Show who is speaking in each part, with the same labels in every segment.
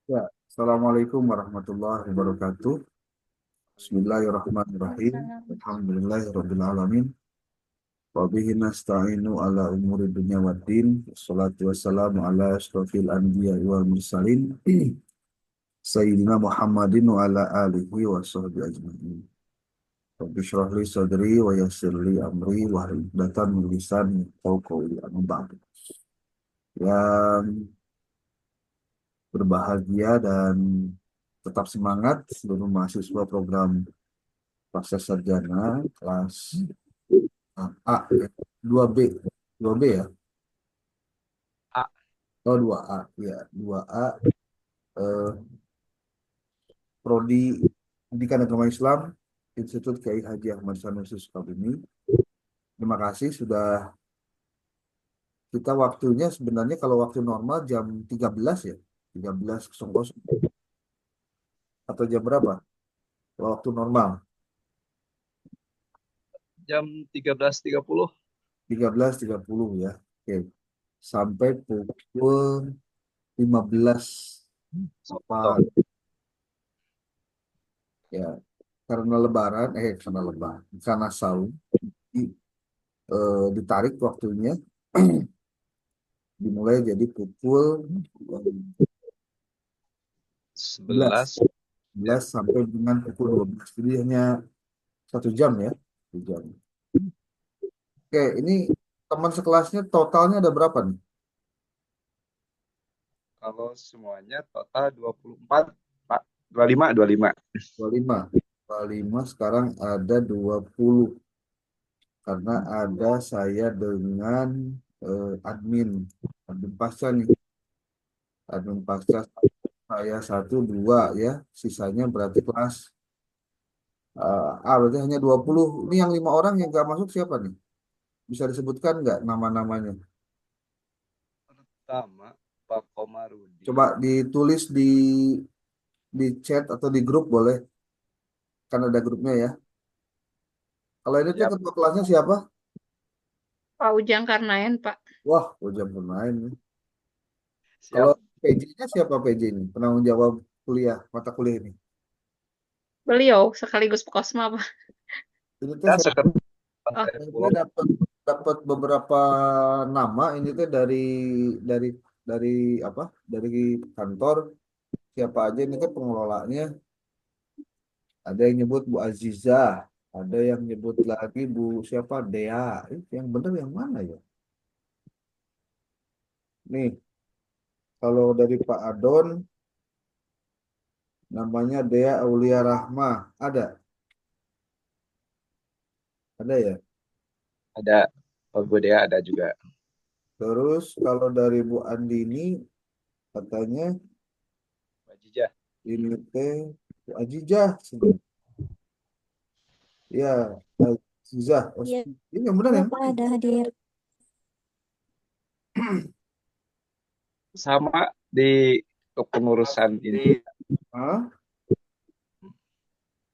Speaker 1: Ya, Assalamualaikum warahmatullahi wabarakatuh. Bismillahirrahmanirrahim.
Speaker 2: Waalaikumsalam.
Speaker 1: Alhamdulillahirrabbilalamin. Wa bihi nasta'inu ala umuri dunya waddin. Wassalatu wassalamu ala asyrafil anbiya wal mursalin. Sayyidina Muhammadin wa ala alihi wa sahbihi ajma'in. Rabbi shrah li sadri wa yassir li amri wa hlul 'uqdatam min lisani yafqahu qawli. Amma ba'du. Yang berbahagia dan tetap semangat seluruh mahasiswa program pasca sarjana kelas A, ya. 2B, 2B ya,
Speaker 2: Ah,
Speaker 1: oh 2A, ya 2A, eh, Prodi Pendidikan Agama Islam, Institut Kiai Haji Ahmad Sanusi Sukabumi. Terima kasih sudah kita waktunya sebenarnya kalau waktu normal jam 13 ya, 13.00 atau jam berapa? Kalau waktu normal
Speaker 2: jam 13.30.
Speaker 1: 13.30 ya. Oke, sampai pukul 15 apa ya, karena saum ditarik waktunya dimulai jadi pukul 11
Speaker 2: 11.
Speaker 1: 11 sampai dengan pukul 12, jadi hanya 1 jam ya, 1 jam. Oke, ini teman sekelasnya totalnya ada berapa nih?
Speaker 2: Kalau semuanya total 24, Pak. 25, 25.
Speaker 1: 25, 25, sekarang ada 20 karena ada saya dengan admin admin pasca nih, admin pasca saya satu dua ya, sisanya berarti kelas berarti hanya 20. Ini yang 5 orang yang gak masuk siapa nih? Bisa disebutkan nggak nama-namanya?
Speaker 2: Pertama, Pak Komarudin.
Speaker 1: Coba ditulis di chat atau di grup boleh, kan ada grupnya ya. Kalau ini tuh
Speaker 2: Siap,
Speaker 1: ketua kelasnya siapa?
Speaker 3: Pak Ujang Karnaen, Pak.
Speaker 1: Wah, ujian pemain nih. Kalau
Speaker 2: siap.
Speaker 1: PJ-nya siapa PJ ini? Penanggung jawab kuliah, mata kuliah ini.
Speaker 3: Beliau sekaligus Pekosma, Pak.
Speaker 1: Ini tuh
Speaker 2: Ya, sekretaris
Speaker 3: Oh,
Speaker 1: saya dapat dapat beberapa nama ini tuh dari dari apa? Dari kantor siapa aja ini kan pengelolanya. Ada yang nyebut Bu Azizah, ada yang nyebut lagi Bu siapa Dea. Yang benar yang mana ya? Nih, kalau dari Pak Adon namanya Dea Aulia Rahmah. Ada ya.
Speaker 2: ada, Pak Budaya ada juga.
Speaker 1: Terus kalau dari Bu Andini katanya
Speaker 2: Pak Jijah.
Speaker 1: ini teh Bu Ajijah. Ya, Azizah. Oh,
Speaker 4: Iya,
Speaker 1: ini yang benar yang
Speaker 4: Pak
Speaker 1: mana?
Speaker 4: ada hadir.
Speaker 2: Sama di kepengurusan ini.
Speaker 1: Hah?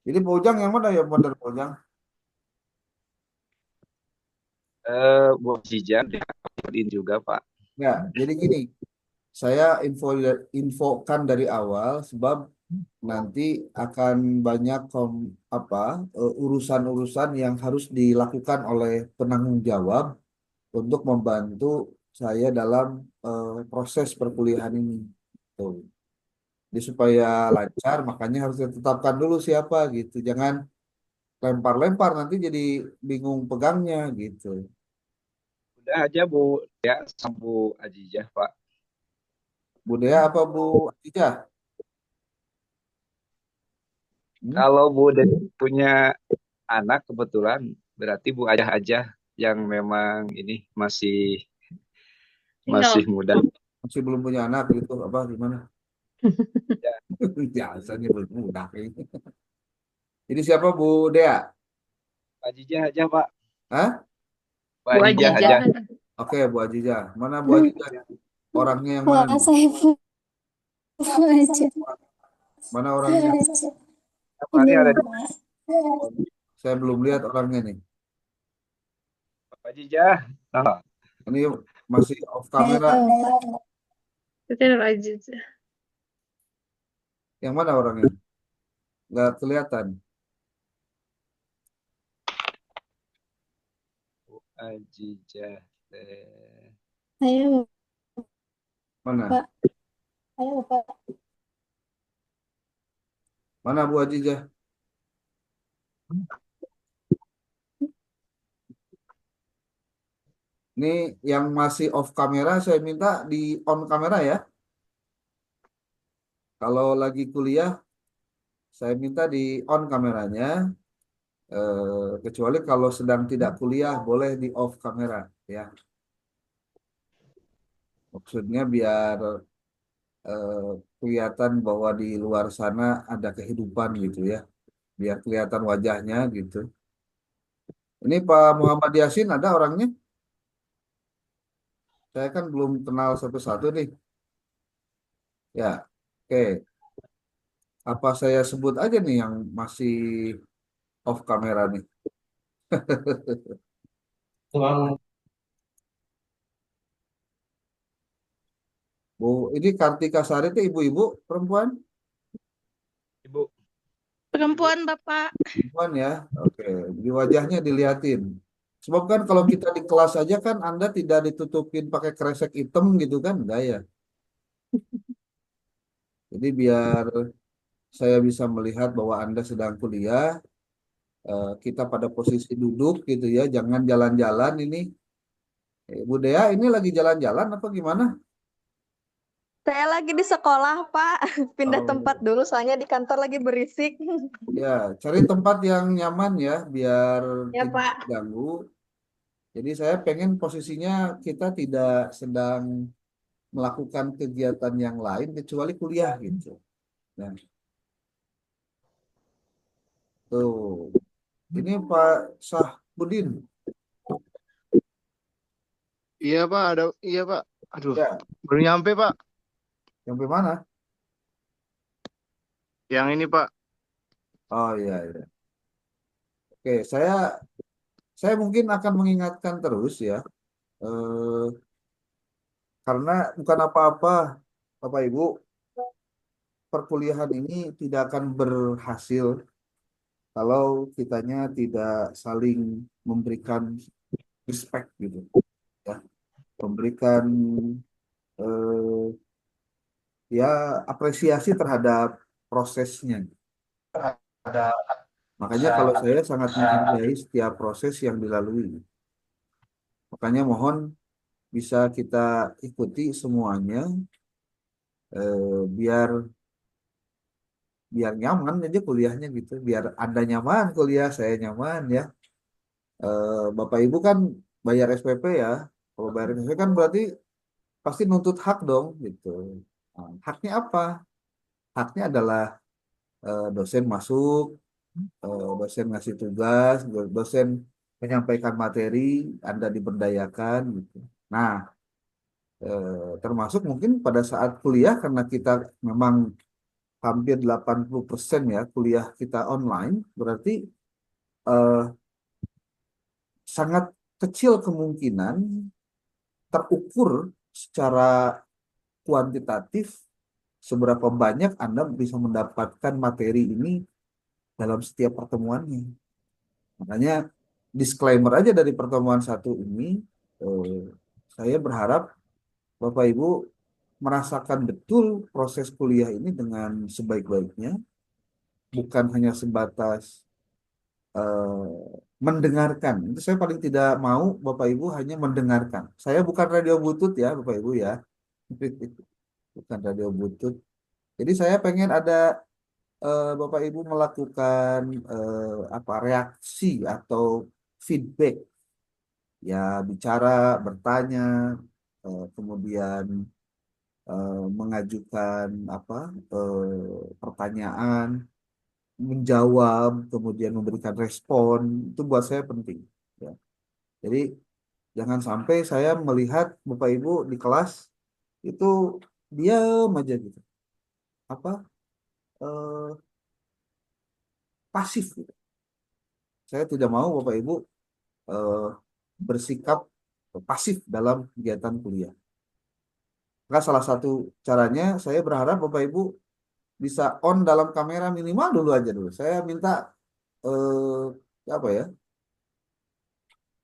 Speaker 1: Ini Pak Ujang yang mana ya benar Pak Ujang?
Speaker 2: Bu Jijah diangkatin juga, Pak.
Speaker 1: Ya, jadi gini, saya infokan dari awal sebab nanti akan banyak urusan-urusan yang harus dilakukan oleh penanggung jawab untuk membantu saya dalam proses perkuliahan ini. Tuh. Jadi supaya lancar, makanya harus ditetapkan dulu siapa gitu. Jangan lempar-lempar nanti jadi bingung pegangnya gitu.
Speaker 2: Udah aja Bu ya sama Bu Ajijah, Pak.
Speaker 1: Budaya apa Bu Atijah? Hmm?
Speaker 2: Kalau Bu Dede punya anak kebetulan, berarti Bu Ajah aja yang memang ini masih
Speaker 3: single.
Speaker 2: muda.
Speaker 1: Masih belum punya anak gitu apa gimana?
Speaker 2: Ya,
Speaker 1: Biasanya belum udah ini. Ini siapa Bu Dea?
Speaker 2: Pak Ajijah aja, Pak.
Speaker 1: Hah?
Speaker 2: Pak
Speaker 3: Bu
Speaker 2: Ajijah aja.
Speaker 3: Ajijah.
Speaker 1: Oke, Bu Ajijah. Mana Bu Ajijah? Orangnya yang mana
Speaker 4: Wah,
Speaker 1: nih?
Speaker 4: saya pun aja.
Speaker 1: Mana orangnya?
Speaker 2: Pak
Speaker 4: Ini
Speaker 2: Ari ada di
Speaker 4: Bapak.
Speaker 2: telepon.
Speaker 1: Saya belum lihat orangnya nih.
Speaker 2: Pak Ajijah. Nah,
Speaker 1: Ini masih off
Speaker 4: Halo,
Speaker 1: kamera.
Speaker 4: Bapak.
Speaker 3: Itu Ajijah.
Speaker 1: Yang mana orangnya? Nggak kelihatan.
Speaker 2: Bu Ajijah teh.
Speaker 4: Ayo,
Speaker 1: Mana?
Speaker 4: Pak. Ayo, Pak.
Speaker 1: Mana Bu Ajijah? Ini yang masih off kamera saya minta di on kamera ya. Kalau lagi kuliah saya minta di on kameranya. Kecuali kalau sedang tidak kuliah boleh di off kamera ya. Maksudnya biar eh, kelihatan bahwa di luar sana ada kehidupan gitu ya. Biar kelihatan wajahnya gitu. Ini Pak Muhammad Yasin ada orangnya? Saya kan belum kenal satu-satu nih. Ya, oke. Apa saya sebut aja nih yang masih off kamera nih? Bu, ini Kartika Sari itu ibu-ibu perempuan?
Speaker 2: Ibu,
Speaker 3: Perempuan, Bapak.
Speaker 1: Perempuan ya. Oke, di wajahnya diliatin. Sebab kan kalau kita di kelas aja kan Anda tidak ditutupin pakai kresek hitam gitu kan? Enggak ya. Jadi biar saya bisa melihat bahwa Anda sedang kuliah, kita pada posisi duduk gitu ya, jangan jalan-jalan ini. Bu Dea ini lagi jalan-jalan apa gimana?
Speaker 5: Saya lagi di sekolah, Pak. Pindah tempat
Speaker 1: Oh,
Speaker 5: dulu, soalnya di kantor lagi berisik.
Speaker 1: ya, cari tempat yang nyaman ya, biar
Speaker 5: Ya,
Speaker 1: tidak
Speaker 5: Pak.
Speaker 1: ganggu. Jadi saya pengen posisinya kita tidak sedang melakukan kegiatan yang lain kecuali kuliah gitu. Nah, tuh. Ini Pak Sahbudin.
Speaker 6: Iya Pak, iya Pak. Aduh,
Speaker 1: Ya,
Speaker 6: baru nyampe Pak.
Speaker 1: sampai mana?
Speaker 6: Yang ini Pak.
Speaker 1: Oh iya, iya. Oke, saya mungkin akan mengingatkan terus ya, eh, karena bukan apa-apa, Bapak Ibu, perkuliahan ini tidak akan berhasil kalau kitanya tidak saling memberikan respect gitu, ya, memberikan eh, ya apresiasi terhadap prosesnya. Makanya kalau saya sangat menghargai setiap proses yang dilalui. Makanya mohon bisa kita ikuti semuanya, biar biar nyaman aja kuliahnya gitu. Biar Anda nyaman kuliah, saya nyaman ya. Bapak Ibu kan bayar SPP ya. Kalau bayar SPP kan berarti pasti nuntut hak dong gitu. Nah, haknya apa? Haknya adalah dosen masuk, dosen ngasih tugas, dosen menyampaikan materi, Anda diberdayakan gitu. Nah, termasuk mungkin pada saat kuliah karena kita memang hampir 80% ya kuliah kita online, berarti eh, sangat kecil kemungkinan terukur secara kuantitatif seberapa banyak Anda bisa mendapatkan materi ini dalam setiap pertemuannya. Makanya disclaimer aja dari pertemuan satu ini, eh, saya berharap Bapak Ibu merasakan betul proses kuliah ini dengan sebaik-baiknya, bukan hanya sebatas mendengarkan. Itu saya paling tidak mau Bapak Ibu hanya mendengarkan. Saya bukan radio butut ya Bapak Ibu ya. Bukan radio butut. Jadi saya pengen ada Bapak Ibu melakukan apa reaksi atau feedback ya, bicara, bertanya, kemudian mengajukan apa pertanyaan, menjawab, kemudian memberikan respon, itu buat saya penting. Ya. Jadi jangan sampai saya melihat Bapak Ibu di kelas itu diam aja gitu, apa eh, pasif gitu. Saya tidak mau Bapak Ibu eh, bersikap pasif dalam kegiatan kuliah. Maka salah satu caranya saya berharap Bapak Ibu bisa on dalam kamera minimal dulu aja dulu. Saya minta apa ya,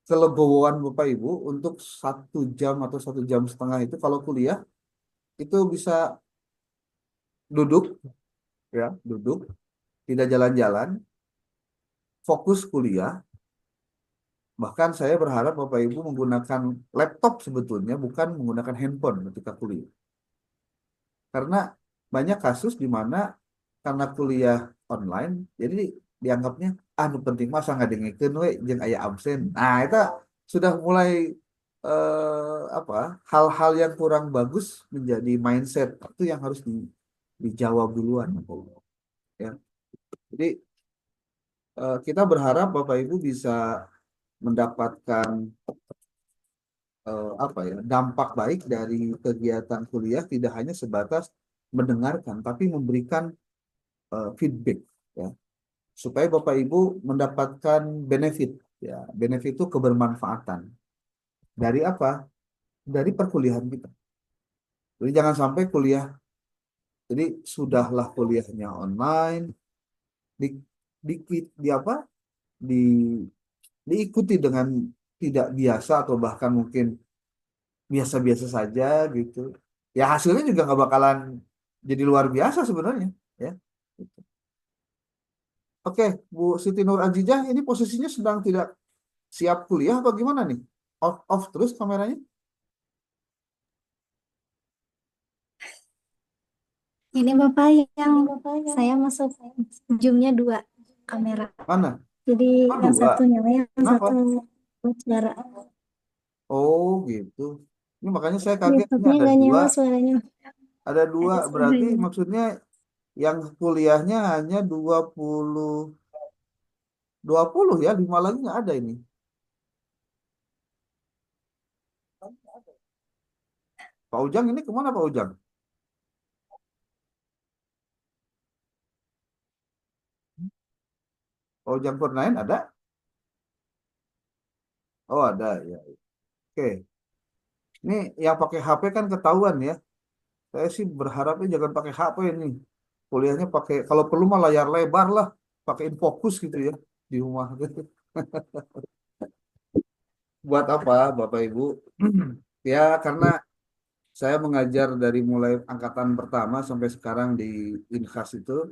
Speaker 1: kelegowoan Bapak Ibu untuk 1 jam atau 1,5 jam itu kalau kuliah itu bisa duduk, ya, duduk, tidak jalan-jalan, fokus kuliah. Bahkan saya berharap Bapak Ibu menggunakan laptop sebetulnya, bukan menggunakan handphone ketika kuliah. Karena banyak kasus di mana karena kuliah online, jadi dianggapnya anu penting masa nggak dengerin we jeung aya absen. Nah, itu sudah mulai apa, hal-hal yang kurang bagus menjadi mindset itu yang harus dijawab duluan, ya. Jadi kita berharap Bapak Ibu bisa mendapatkan apa ya, dampak baik dari kegiatan kuliah, tidak hanya sebatas mendengarkan tapi memberikan feedback, ya, supaya Bapak Ibu mendapatkan benefit, ya. Benefit itu kebermanfaatan dari apa? Dari perkuliahan kita. Jadi jangan sampai kuliah, jadi sudahlah kuliahnya online, di, di apa? Di diikuti dengan tidak biasa atau bahkan mungkin biasa-biasa saja gitu. Ya hasilnya juga nggak bakalan jadi luar biasa sebenarnya, ya. Oke, Bu Siti Nur Azijah, ini posisinya sedang tidak siap kuliah apa gimana nih? Off terus kameranya?
Speaker 4: Ini Bapak yang saya masuk zoomnya 2 kamera.
Speaker 1: Mana?
Speaker 4: Jadi
Speaker 1: Oh,
Speaker 4: yang
Speaker 1: 2.
Speaker 4: satu nyala, yang
Speaker 1: Kenapa?
Speaker 4: satu suara.
Speaker 1: Oh gitu. Ini makanya saya kaget, ini
Speaker 4: Laptopnya
Speaker 1: ada
Speaker 4: nggak
Speaker 1: 2,
Speaker 4: nyala suaranya.
Speaker 1: ada 2
Speaker 4: Ada
Speaker 1: berarti
Speaker 4: suaranya.
Speaker 1: maksudnya yang kuliahnya hanya 20 ya, 5 lagi nggak ada ini. Pak Ujang ini kemana Pak Ujang? Pak Ujang Kurnain ada? Oh ada ya. Oke. Ini yang pakai HP kan ketahuan ya. Saya sih berharapnya jangan pakai HP ini. Kuliahnya pakai, kalau perlu mah layar lebar lah, pakai infocus gitu ya di rumah gitu. Buat apa Bapak Ibu? Ya karena saya mengajar dari mulai angkatan pertama sampai sekarang di Inkas itu,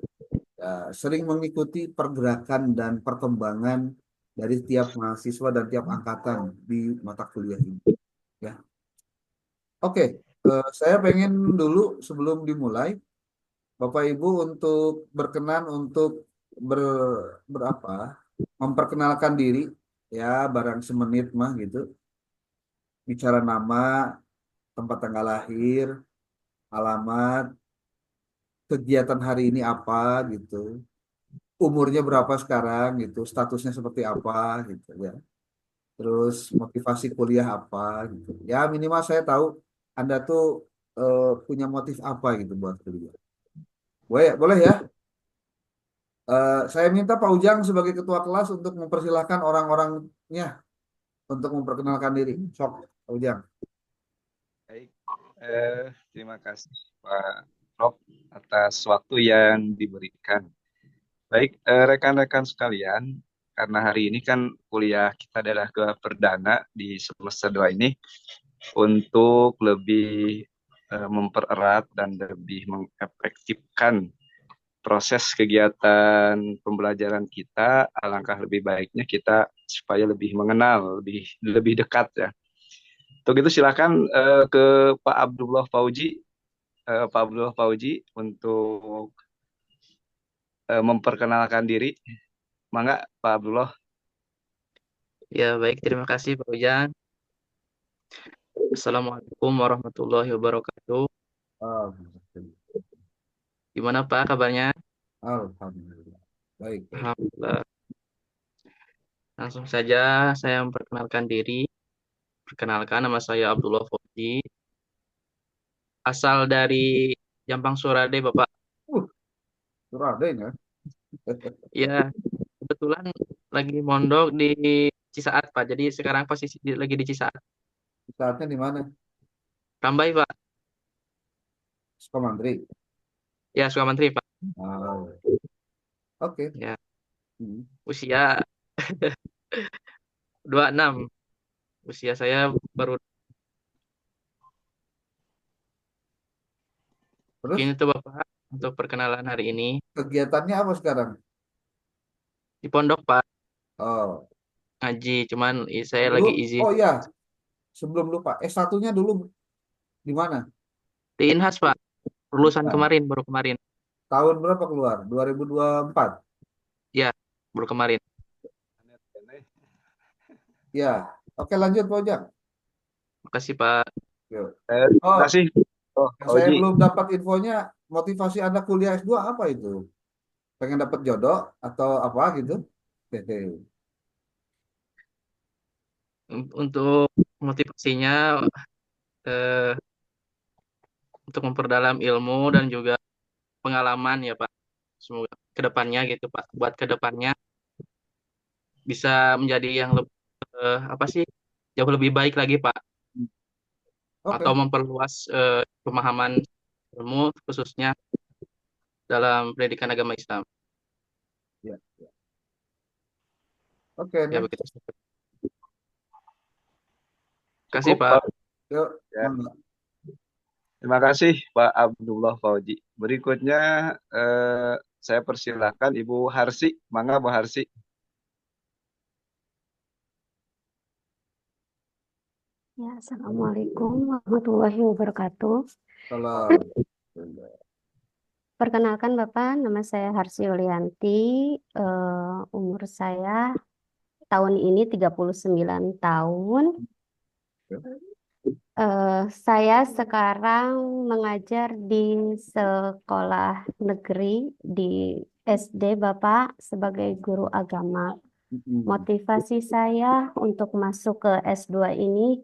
Speaker 1: ya, sering mengikuti pergerakan dan perkembangan dari tiap mahasiswa dan tiap angkatan di mata kuliah ini. Ya, oke. Saya pengen dulu sebelum dimulai, Bapak Ibu untuk berkenan untuk ber, berapa memperkenalkan diri, ya, barang semenit mah gitu, bicara nama, tempat tanggal lahir, alamat, kegiatan hari ini apa gitu, umurnya berapa sekarang gitu, statusnya seperti apa gitu ya. Terus motivasi kuliah apa gitu. Ya minimal saya tahu Anda tuh punya motif apa gitu buat kuliah. Boleh, boleh ya. Saya minta Pak Ujang sebagai ketua kelas untuk mempersilahkan orang-orangnya untuk memperkenalkan diri. Sok, Pak Ujang.
Speaker 2: Baik, terima kasih Pak Rob atas waktu yang diberikan. Baik, rekan-rekan sekalian, karena hari ini kan kuliah kita adalah perdana di semester 2 ini, untuk lebih mempererat dan lebih mengefektifkan proses kegiatan pembelajaran kita, alangkah lebih baiknya kita supaya lebih mengenal, lebih dekat ya. Untuk itu silakan ke Pak Abdullah Fauji, Pak Abdullah Fauji untuk memperkenalkan diri. Mangga Pak Abdullah.
Speaker 7: Ya, baik. Terima kasih, Pak Ujang. Assalamualaikum warahmatullahi wabarakatuh. Gimana, Pak, kabarnya?
Speaker 1: Alhamdulillah. Baik, baik.
Speaker 7: Alhamdulillah. Langsung saja saya memperkenalkan diri. Perkenalkan, nama saya Abdullah Fauzi. Asal dari Jampang Surade, Bapak.
Speaker 1: Raden ya.
Speaker 7: Ya, kebetulan lagi mondok di Cisaat, Pak. Jadi sekarang posisi lagi di Cisaat.
Speaker 1: Saatnya di mana?
Speaker 7: Rambai, Pak.
Speaker 1: Sukamantri.
Speaker 7: Ya, Sukamantri, Pak.
Speaker 1: Ah, oke.
Speaker 7: Ya,
Speaker 1: Hmm.
Speaker 7: usia 26. Usia saya baru
Speaker 1: Terus
Speaker 7: Mungkin itu Bapak untuk perkenalan hari ini
Speaker 1: kegiatannya apa sekarang?
Speaker 7: di pondok Pak,
Speaker 1: Oh,
Speaker 7: ngaji. Cuman saya
Speaker 1: dulu,
Speaker 7: lagi izin
Speaker 1: oh ya, sebelum lupa, S1-nya dulu di mana?
Speaker 7: di Inhas Pak. Lulusan
Speaker 1: Nah,
Speaker 7: kemarin, baru kemarin.
Speaker 1: tahun berapa keluar? 2024.
Speaker 7: Ya, baru kemarin.
Speaker 1: Ya, oke lanjut Pak Ojang.
Speaker 7: Makasih Pak.
Speaker 1: Yuk.
Speaker 2: Terima
Speaker 1: Oh,
Speaker 2: kasih. Oh,
Speaker 1: yang
Speaker 2: Pak
Speaker 1: saya
Speaker 2: Uji.
Speaker 1: belum dapat infonya, motivasi Anda kuliah S2 apa itu? Pengen dapat jodoh atau apa gitu? Hehe.
Speaker 7: Untuk motivasinya eh, untuk memperdalam ilmu dan juga pengalaman ya Pak. Semoga kedepannya gitu Pak. Buat kedepannya bisa menjadi yang lebih apa sih, jauh lebih baik lagi Pak. Atau
Speaker 1: Oke,
Speaker 7: memperluas pemahaman ilmu khususnya dalam pendidikan agama Islam.
Speaker 1: ya. Oke,
Speaker 7: Ya
Speaker 1: next.
Speaker 7: begitu. Terima kasih
Speaker 2: Cukup,
Speaker 7: Pak.
Speaker 2: Pak.
Speaker 1: Yuk,
Speaker 2: Ya.
Speaker 1: mangga.
Speaker 2: Terima kasih Pak Abdullah Fauji. Berikutnya saya persilahkan Ibu Harsi. Mangga Bu Harsi.
Speaker 8: Ya, Assalamualaikum warahmatullahi wabarakatuh.
Speaker 1: Salam.
Speaker 8: Perkenalkan Bapak, nama saya Harsy Yulianti. Umur saya tahun ini 39 tahun. Saya sekarang mengajar di sekolah negeri di SD Bapak sebagai guru agama. Motivasi saya untuk masuk ke S2 ini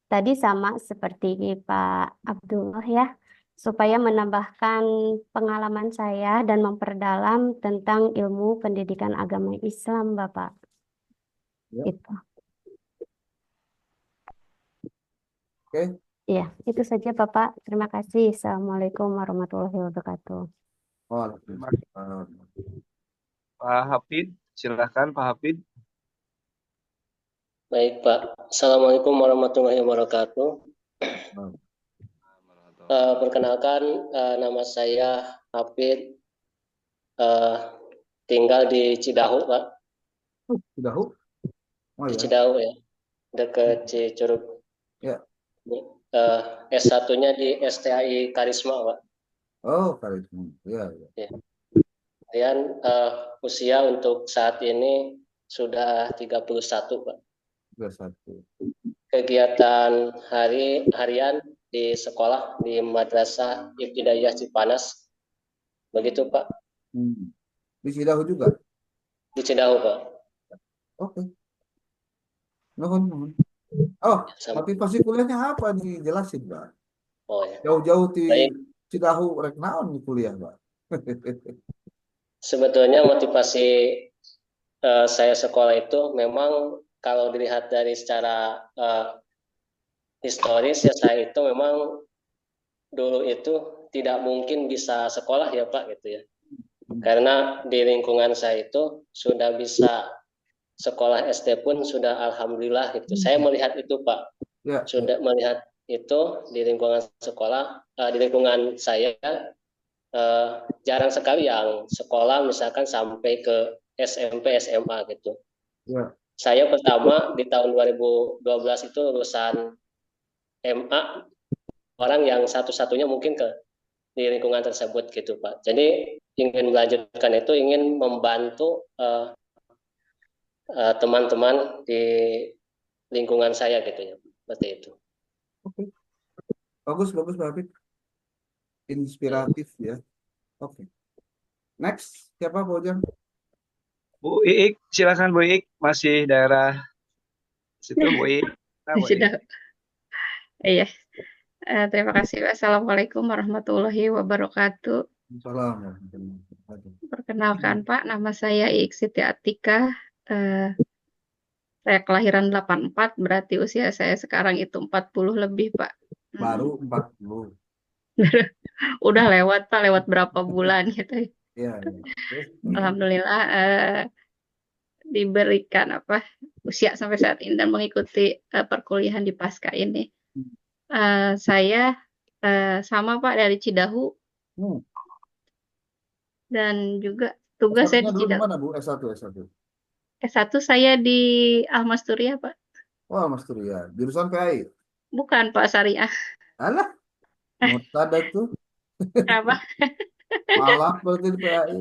Speaker 8: tadi sama seperti Pak Abdullah ya, supaya menambahkan pengalaman saya dan memperdalam tentang ilmu pendidikan agama Islam, Bapak.
Speaker 1: Ya.
Speaker 8: Itu.
Speaker 1: Oke.
Speaker 8: Ya, itu saja Bapak. Terima kasih. Assalamualaikum warahmatullahi wabarakatuh.
Speaker 1: Waalaikumsalam.
Speaker 2: Pak Hafid, silakan Pak Hafid.
Speaker 9: Baik Pak, Assalamualaikum warahmatullahi wabarakatuh. Perkenalkan, nama saya Hafid, tinggal di Cidahu Pak,
Speaker 1: Cidahu? Oh
Speaker 9: di
Speaker 1: ya.
Speaker 9: Cidahu ya, dekat Cicurug.
Speaker 1: Ya.
Speaker 9: S1-nya di STAI Karisma Pak.
Speaker 1: Oh, Karisma. Ya, ya.
Speaker 9: Ya. Kemudian usia untuk saat ini sudah 31 Pak.
Speaker 1: 21.
Speaker 9: Kegiatan harian di sekolah di Madrasah Ibtidaiyah Cipanas. Begitu Pak.
Speaker 1: Di Cidahu juga?
Speaker 9: Di Cidahu Pak.
Speaker 1: Oke. Nuhun. Oh, motivasi kuliahnya apa nih? Jelasin, Pak.
Speaker 9: Oh ya.
Speaker 1: Jauh-jauh di
Speaker 9: Baik.
Speaker 1: Cidahu rek naon di kuliah, Pak?
Speaker 9: Sebetulnya motivasi saya sekolah itu memang kalau dilihat dari secara historis ya, saya itu memang dulu itu tidak mungkin bisa sekolah ya Pak gitu ya. Karena di lingkungan saya itu sudah bisa sekolah SD pun sudah alhamdulillah gitu. Saya melihat itu Pak.
Speaker 1: Ya,
Speaker 9: sudah melihat itu di lingkungan sekolah, di lingkungan saya jarang sekali yang sekolah misalkan sampai ke SMP, SMA gitu.
Speaker 1: ya.
Speaker 9: Saya pertama di tahun 2012 itu lulusan MA, orang yang satu-satunya mungkin di lingkungan tersebut gitu Pak. Jadi ingin melanjutkan itu, ingin membantu teman-teman di lingkungan saya gitu ya, seperti itu.
Speaker 1: Oke. Bagus, Pak Hafid. Inspiratif ya. Oke. Next, siapa Pak Ujang?
Speaker 2: Bu Iik, silakan Bu Iik. Masih daerah situ Bu Iik. Nah, Bu Iik.
Speaker 3: Sudah. Iya. Terima kasih. Assalamualaikum warahmatullahi wabarakatuh.
Speaker 1: Assalamualaikum.
Speaker 3: Perkenalkan Pak, nama saya Iik Siti Atika. Saya kelahiran 84, berarti usia saya sekarang itu 40 lebih Pak.
Speaker 1: Baru 40.
Speaker 3: Udah lewat Pak, lewat berapa bulan gitu.
Speaker 1: Iya, iya. Terus?
Speaker 3: Alhamdulillah diberikan usia sampai saat ini dan mengikuti perkuliahan di Pasca ini. Saya sama Pak dari Cidahu
Speaker 1: Hmm.
Speaker 3: dan juga tugas saya
Speaker 1: S1-nya
Speaker 3: di
Speaker 1: dulu di
Speaker 3: Cidahu.
Speaker 1: mana, Bu? S1, S1.
Speaker 3: S1 saya di Ahmad Suria Pak.
Speaker 1: Wah, Mas Turia. Jurusan PAI.
Speaker 3: Bukan Pak Syariah.
Speaker 1: Alah, Murtada tuh.
Speaker 3: Apa?
Speaker 1: Malak berarti di PAI.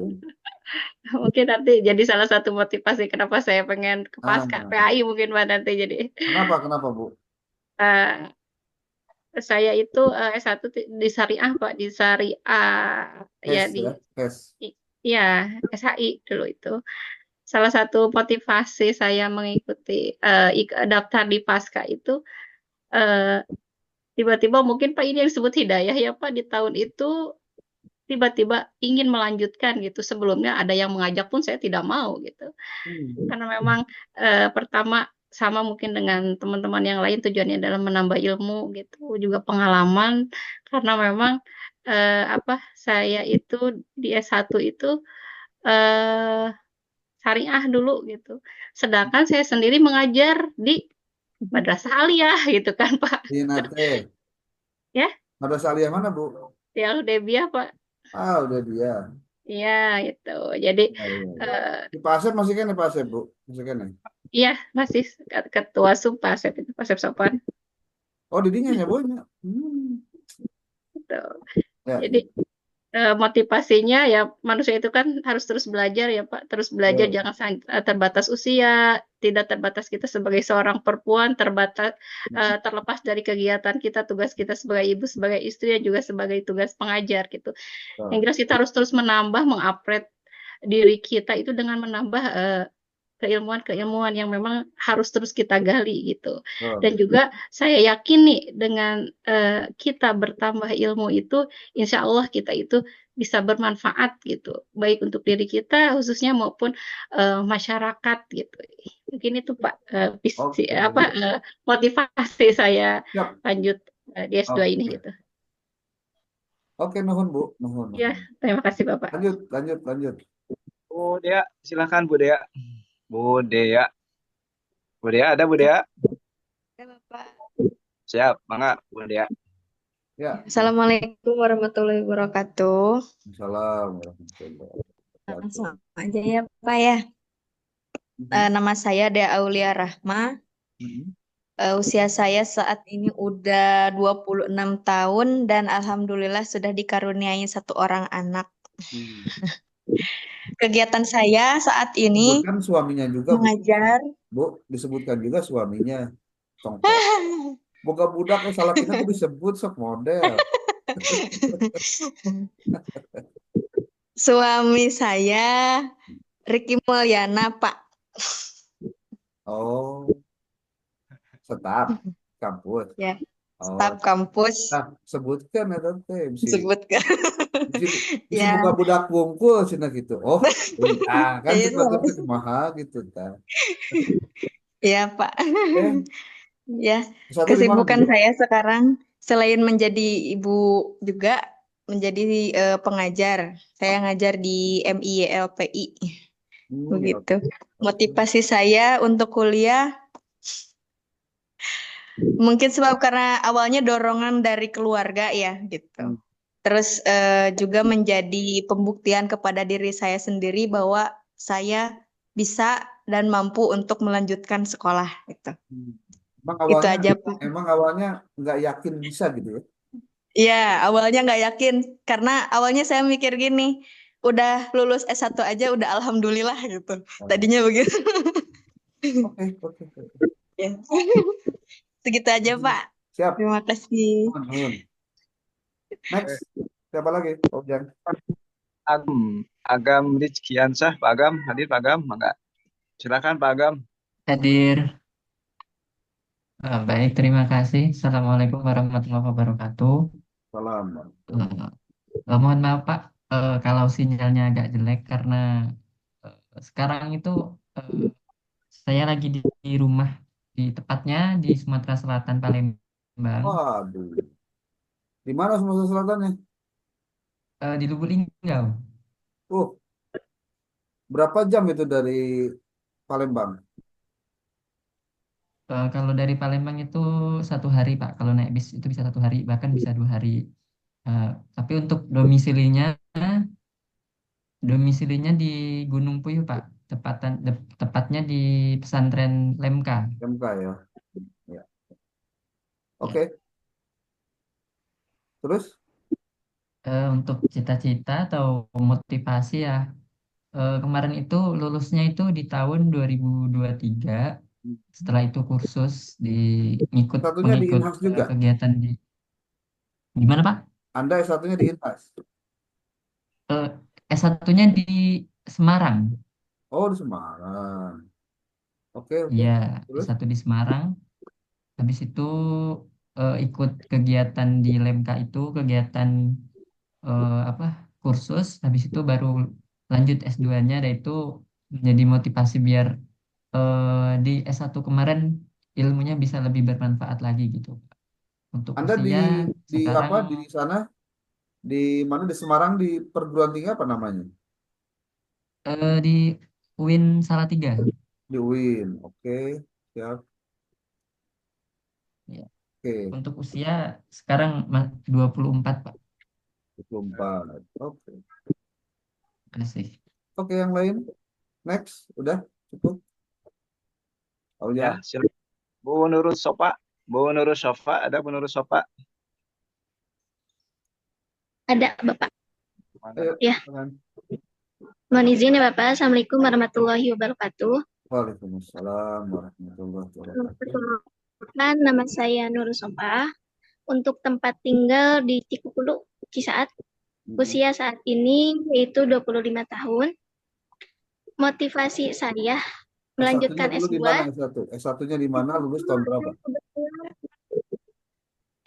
Speaker 3: Mungkin nanti jadi salah satu motivasi kenapa saya pengen ke Pasca.
Speaker 1: Ah,
Speaker 3: PAI mungkin Pak nanti jadi.
Speaker 1: kenapa, Bu?
Speaker 3: Eh, saya itu S1 di Syariah Pak, di Syariah ya
Speaker 1: HES
Speaker 3: di
Speaker 1: ya, HES.
Speaker 3: ya SHI dulu itu. Salah satu motivasi saya mengikuti daftar di Pasca itu eh, tiba-tiba mungkin Pak ini yang disebut hidayah ya Pak, di tahun itu tiba-tiba ingin melanjutkan gitu. Sebelumnya ada yang mengajak pun saya tidak mau gitu. Karena memang pertama sama mungkin dengan teman-teman yang lain tujuannya adalah menambah ilmu gitu, juga pengalaman karena memang saya itu di S1 itu eh, syariah dulu gitu. Sedangkan saya sendiri mengajar di Madrasah Aliyah gitu kan Pak.
Speaker 1: Di Nate.
Speaker 3: Ya,
Speaker 1: Madrasah Aliyah mana, Bu?
Speaker 3: di Al-Hudaybiyah Pak.
Speaker 1: Ah, udah dia.
Speaker 3: Iya, itu. Jadi
Speaker 1: Ya, ya, ya.
Speaker 3: eh,
Speaker 1: Di Pasep masih kan di Pasep, Bu? Masih kan ya?
Speaker 3: iya masih ketua sub Pasep itu Pasep Sopan.
Speaker 1: Oh, didinya ya, Bu?
Speaker 3: Gitu.
Speaker 1: Ya,
Speaker 3: Jadi motivasinya ya manusia itu kan harus terus belajar ya Pak, terus belajar
Speaker 1: ya.
Speaker 3: jangan terbatas usia, tidak terbatas kita sebagai seorang perempuan, terlepas dari kegiatan kita, tugas kita sebagai ibu, sebagai istri, dan juga sebagai tugas pengajar gitu. Yang jelas kita harus terus menambah, mengupgrade diri kita itu dengan menambah keilmuan-keilmuan yang memang harus terus kita gali gitu.
Speaker 1: Oh,
Speaker 3: Dan juga saya yakin nih dengan kita bertambah ilmu itu, insya Allah kita itu bisa bermanfaat gitu, baik untuk diri kita khususnya maupun masyarakat gitu. Mungkin itu Pak
Speaker 1: oke.
Speaker 3: motivasi saya
Speaker 1: Siap.
Speaker 3: lanjut di S2 ini
Speaker 1: Oke.
Speaker 3: gitu.
Speaker 1: Oke, nuhun, Bu. Nuhun.
Speaker 3: Ya, terima kasih Bapak.
Speaker 1: Lanjut.
Speaker 2: Bu Dea, silakan Bu Dea. Bu Dea. Bu Dea, ada Bu Dea?
Speaker 5: Ya, Bapak.
Speaker 2: Siap, mangga Bu Dea.
Speaker 1: Ya.
Speaker 5: Assalamualaikum warahmatullahi wabarakatuh.
Speaker 1: Assalamualaikum warahmatullahi wabarakatuh.
Speaker 5: Langsung aja ya Pak ya. Nama saya Dea Aulia Rahma. Usia saya saat ini udah 26 tahun dan alhamdulillah sudah dikaruniai satu orang anak. Kegiatan saya saat ini
Speaker 1: Disebutkan suaminya juga, Bu.
Speaker 5: mengajar.
Speaker 1: Bu, disebutkan juga suaminya. Tongkol. Boga budak salah kita tuh disebut sok model.
Speaker 5: Suami saya Ricky Mulyana, Pak.
Speaker 1: Oh, staf kampus.
Speaker 5: Ya,
Speaker 1: Oh,
Speaker 5: staf kampus.
Speaker 1: nah, sebutkan ya tante.
Speaker 5: Sebutkan.
Speaker 1: Bisa
Speaker 5: Ya.
Speaker 1: buka budak wungkul cina gitu. Oh, kan
Speaker 5: Iya,
Speaker 1: kita tuh mahal gitu ta.
Speaker 5: Iya, Pak. Ya,
Speaker 1: Satu di mana,
Speaker 5: kesibukan
Speaker 1: Bu?
Speaker 5: saya sekarang selain menjadi ibu juga menjadi pengajar. Saya ngajar di MIYLPI. Begitu. Motivasi saya untuk kuliah mungkin sebab karena awalnya dorongan dari keluarga ya gitu. Terus juga menjadi pembuktian kepada diri saya sendiri bahwa saya bisa dan mampu untuk melanjutkan sekolah gitu.
Speaker 1: Itu
Speaker 5: aja, Pak.
Speaker 1: Emang awalnya nggak yakin bisa gitu ya?
Speaker 5: Iya, awalnya nggak yakin karena awalnya saya mikir gini, udah lulus S1 aja udah alhamdulillah gitu. Tadinya begitu.
Speaker 1: Oke.
Speaker 5: Ya. Segitu aja, Pak.
Speaker 1: Siap.
Speaker 5: Terima kasih.
Speaker 1: Next, siapa lagi? Ojang.
Speaker 2: Agam Rizkiansah, Pak Agam, hadir Pak Agam, mangga. Silakan Pak Agam.
Speaker 10: Hadir. Baik, terima kasih. Assalamualaikum warahmatullahi wabarakatuh.
Speaker 1: Salam.
Speaker 10: Mohon maaf Pak, kalau sinyalnya agak jelek karena sekarang itu saya lagi di rumah, tepatnya di Sumatera Selatan, Palembang.
Speaker 1: Waduh. Di mana Sumatera Selatannya?
Speaker 10: Di Lubuk Linggau.
Speaker 1: Oh, berapa jam itu dari Palembang?
Speaker 10: Kalau dari Palembang itu 1 hari Pak. Kalau naik bis itu bisa 1 hari, bahkan bisa 2 hari. Eh, tapi untuk domisilinya di Gunung Puyuh Pak. Tepatnya di pesantren Lemka.
Speaker 1: MK ya. Ya.
Speaker 10: Ya.
Speaker 1: Oke, terus
Speaker 10: Untuk cita-cita atau motivasi ya, kemarin itu lulusnya itu di tahun 2023. Setelah itu kursus di ngikut
Speaker 1: satunya di
Speaker 10: pengikut
Speaker 1: Inhas juga.
Speaker 10: kegiatan di gimana Pak?
Speaker 1: Anda satunya di Inhas.
Speaker 10: Eh, S1-nya di Semarang.
Speaker 1: Oh, di Semarang. Oke, oke.
Speaker 10: Iya,
Speaker 1: Terus
Speaker 10: S1 di Semarang. Habis itu ikut kegiatan di Lemka itu, kegiatan apa kursus. Habis itu baru lanjut S2-nya, dan itu menjadi motivasi biar di S1 kemarin ilmunya bisa lebih bermanfaat lagi gitu. Untuk
Speaker 1: Anda
Speaker 10: usia
Speaker 1: di
Speaker 10: sekarang
Speaker 1: apa di sana di mana di Semarang di perguruan tinggi apa namanya?
Speaker 10: di UIN Salatiga.
Speaker 1: Di UIN. Oke, siap.
Speaker 10: Ya.
Speaker 1: Oke,
Speaker 10: Untuk usia sekarang 24 Pak.
Speaker 1: 24. Oke.
Speaker 10: Terima kasih.
Speaker 1: Oke, yang lain. Next, udah cukup. Oh
Speaker 2: Ya,
Speaker 1: ya.
Speaker 2: silakan. Bu Nurul Sofa. Bu Nurul Sofa, ada Bu Nurul Sofa?
Speaker 3: Ada Bapak.
Speaker 1: Ayo,
Speaker 3: Ya,
Speaker 1: silakan.
Speaker 3: mohon izin ya Bapak. Assalamualaikum warahmatullahi wabarakatuh.
Speaker 1: Waalaikumsalam warahmatullahi wabarakatuh.
Speaker 3: Perkenalkan, nama saya Nur Sofa. Untuk tempat tinggal di Cikupulu, Cisaat. Usia saat ini yaitu 25 tahun. Motivasi saya
Speaker 1: S1-nya
Speaker 3: melanjutkan
Speaker 1: dulu di
Speaker 3: S2.
Speaker 1: mana S1? S1-nya di mana? Lulus tahun berapa?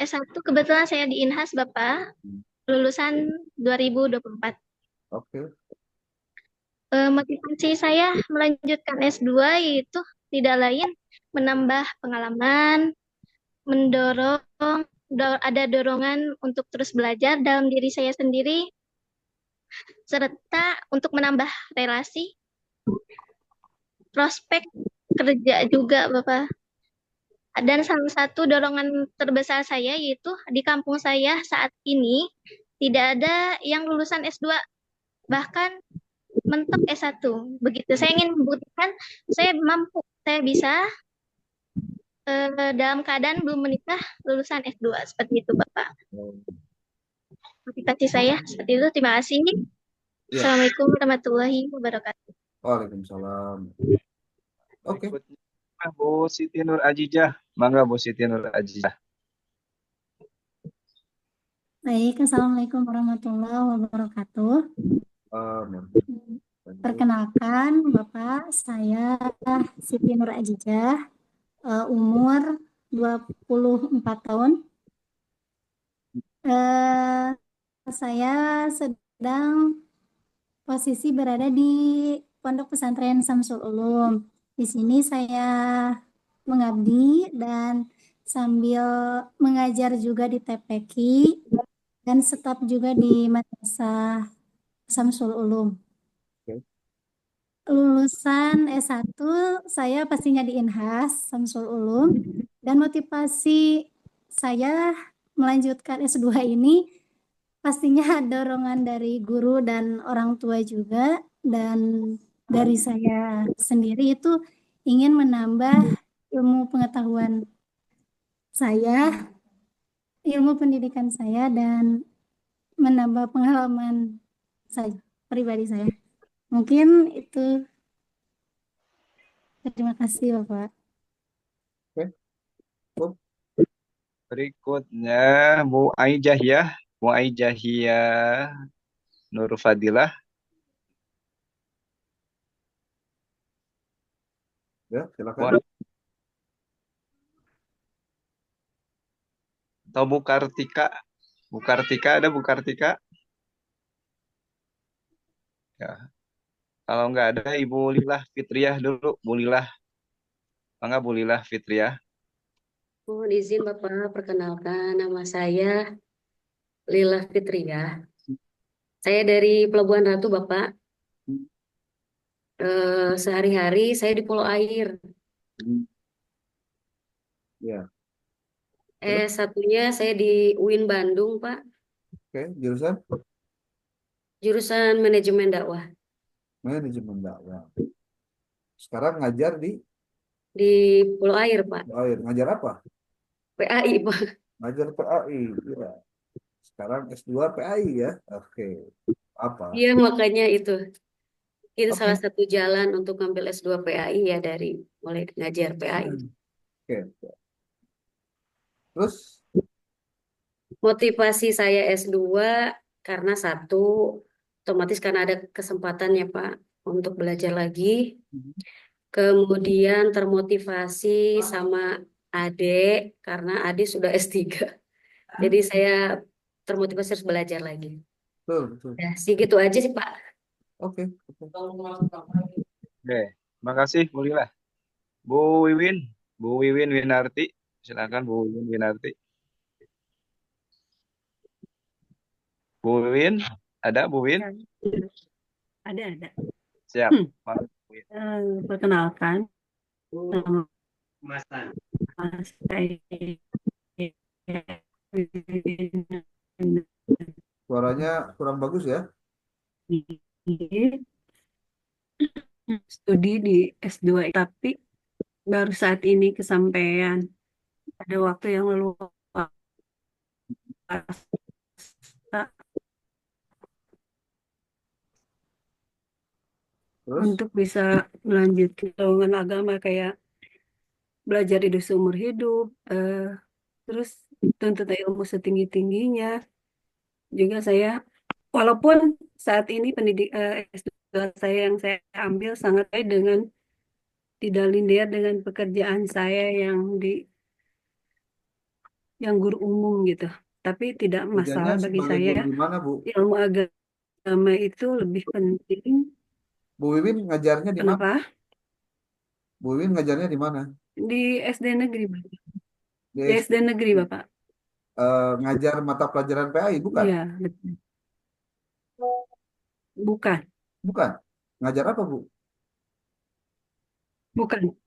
Speaker 3: S1 kebetulan saya di Inhas Bapak, lulusan 2024.
Speaker 1: Oke.
Speaker 3: Motivasi saya melanjutkan S2 yaitu tidak lain menambah pengalaman, ada dorongan untuk terus belajar dalam diri saya sendiri, serta untuk menambah relasi, prospek kerja juga Bapak. Dan salah satu dorongan terbesar saya yaitu di kampung saya saat ini tidak ada yang lulusan S2, bahkan mentok S1. Begitu. Saya ingin membuktikan saya mampu, saya bisa dalam keadaan belum menikah lulusan S2. Seperti itu Bapak. Motivasi saya seperti itu. Terima kasih.
Speaker 1: Ya.
Speaker 3: Assalamualaikum warahmatullahi wabarakatuh.
Speaker 1: Waalaikumsalam. Oke.
Speaker 2: Berikutnya Bu Siti Nur Ajijah. Mangga Bu Siti Nur Ajijah.
Speaker 4: Baik, Assalamualaikum warahmatullahi wabarakatuh. Perkenalkan, Bapak, saya Siti Nur Ajijah, umur 24 tahun. Saya sedang posisi berada di Pondok Pesantren Samsul Ulum. Di sini saya mengabdi dan sambil mengajar juga di TPQ dan staf juga di Madrasah Samsul Ulum. Lulusan S1 saya pastinya di Inhas Samsul Ulum, dan motivasi saya melanjutkan S2 ini pastinya dorongan dari guru dan orang tua juga, dan dari saya sendiri itu ingin menambah ilmu pengetahuan saya, ilmu pendidikan saya, dan menambah pengalaman saya, pribadi saya. Mungkin itu. Terima kasih, Bapak.
Speaker 2: Berikutnya Bu Aijah ya. Bu Aijah ya Nur Fadilah.
Speaker 1: Ya, silakan.
Speaker 2: Atau Bu Kartika. Bu Kartika, ada Bu Kartika? Ya. Kalau nggak ada Ibu Lilah Fitriah dulu. Bu Lilah. Mangga Bu Lilah Fitriah.
Speaker 11: Mohon izin Bapak, perkenalkan nama saya Lilah Fitriah. Saya dari Pelabuhan Ratu, Bapak.
Speaker 1: Hmm.
Speaker 11: Sehari-hari saya di Pulau Air.
Speaker 1: Hmm. Ya, terus
Speaker 11: Satunya saya di UIN Bandung, Pak.
Speaker 1: oke, jurusan
Speaker 11: Jurusan Manajemen Dakwah
Speaker 1: manajemen dakwah. Sekarang ngajar di
Speaker 11: di Pulau Air, Pak.
Speaker 1: air. Ngajar apa?
Speaker 11: PAI, Pak.
Speaker 1: Ngajar PAI. Ya. Sekarang S2 PAI ya. Oke. Apa?
Speaker 11: Iya, makanya itu salah
Speaker 1: Oke.
Speaker 11: satu jalan untuk ngambil S2 PAI ya dari mulai ngajar PAI.
Speaker 1: Oke. Terus
Speaker 11: Motivasi saya S2 karena satu, otomatis karena ada kesempatan ya Pak untuk belajar lagi. Kemudian termotivasi sama adik karena adik sudah S3. Jadi saya termotivasi harus belajar lagi.
Speaker 1: betul.
Speaker 11: Ya, sih gitu aja sih Pak.
Speaker 1: Oke.
Speaker 2: Oke, makasih Bu Lila. Bu Wiwin Winarti, silakan Bu Wiwin Winarti. Bu Wiwin, ada Bu Win?
Speaker 12: Ada.
Speaker 2: Siap. Pak Win.
Speaker 12: Perkenalkan, nama saya
Speaker 1: Suaranya kurang bagus ya.
Speaker 12: studi di S2, tapi baru saat ini kesampaian. Ada waktu yang luangsa
Speaker 1: Terus
Speaker 12: untuk bisa melanjutkan lowongan agama kayak belajar hidup seumur hidup, terus tuntut ilmu setinggi-tingginya. Juga saya, walaupun saat ini S2 saya yang saya ambil sangat baik dengan tidak linear dengan pekerjaan saya yang guru umum gitu. Tapi tidak
Speaker 1: kerjanya
Speaker 12: masalah bagi
Speaker 1: sebagai
Speaker 12: saya.
Speaker 1: guru di mana, Bu?
Speaker 12: Ilmu agama itu lebih penting.
Speaker 1: Bu Wiwin ngajarnya di mana?
Speaker 12: Kenapa?
Speaker 1: Bu Wiwin ngajarnya di mana?
Speaker 12: Di SD negeri, Bapak.
Speaker 1: Di
Speaker 12: Di SD negeri, Bapak.
Speaker 1: ngajar mata pelajaran PAI, bukan?
Speaker 12: Iya, betul. Bukan.
Speaker 1: Bukan. Ngajar apa, Bu?
Speaker 12: Bukan.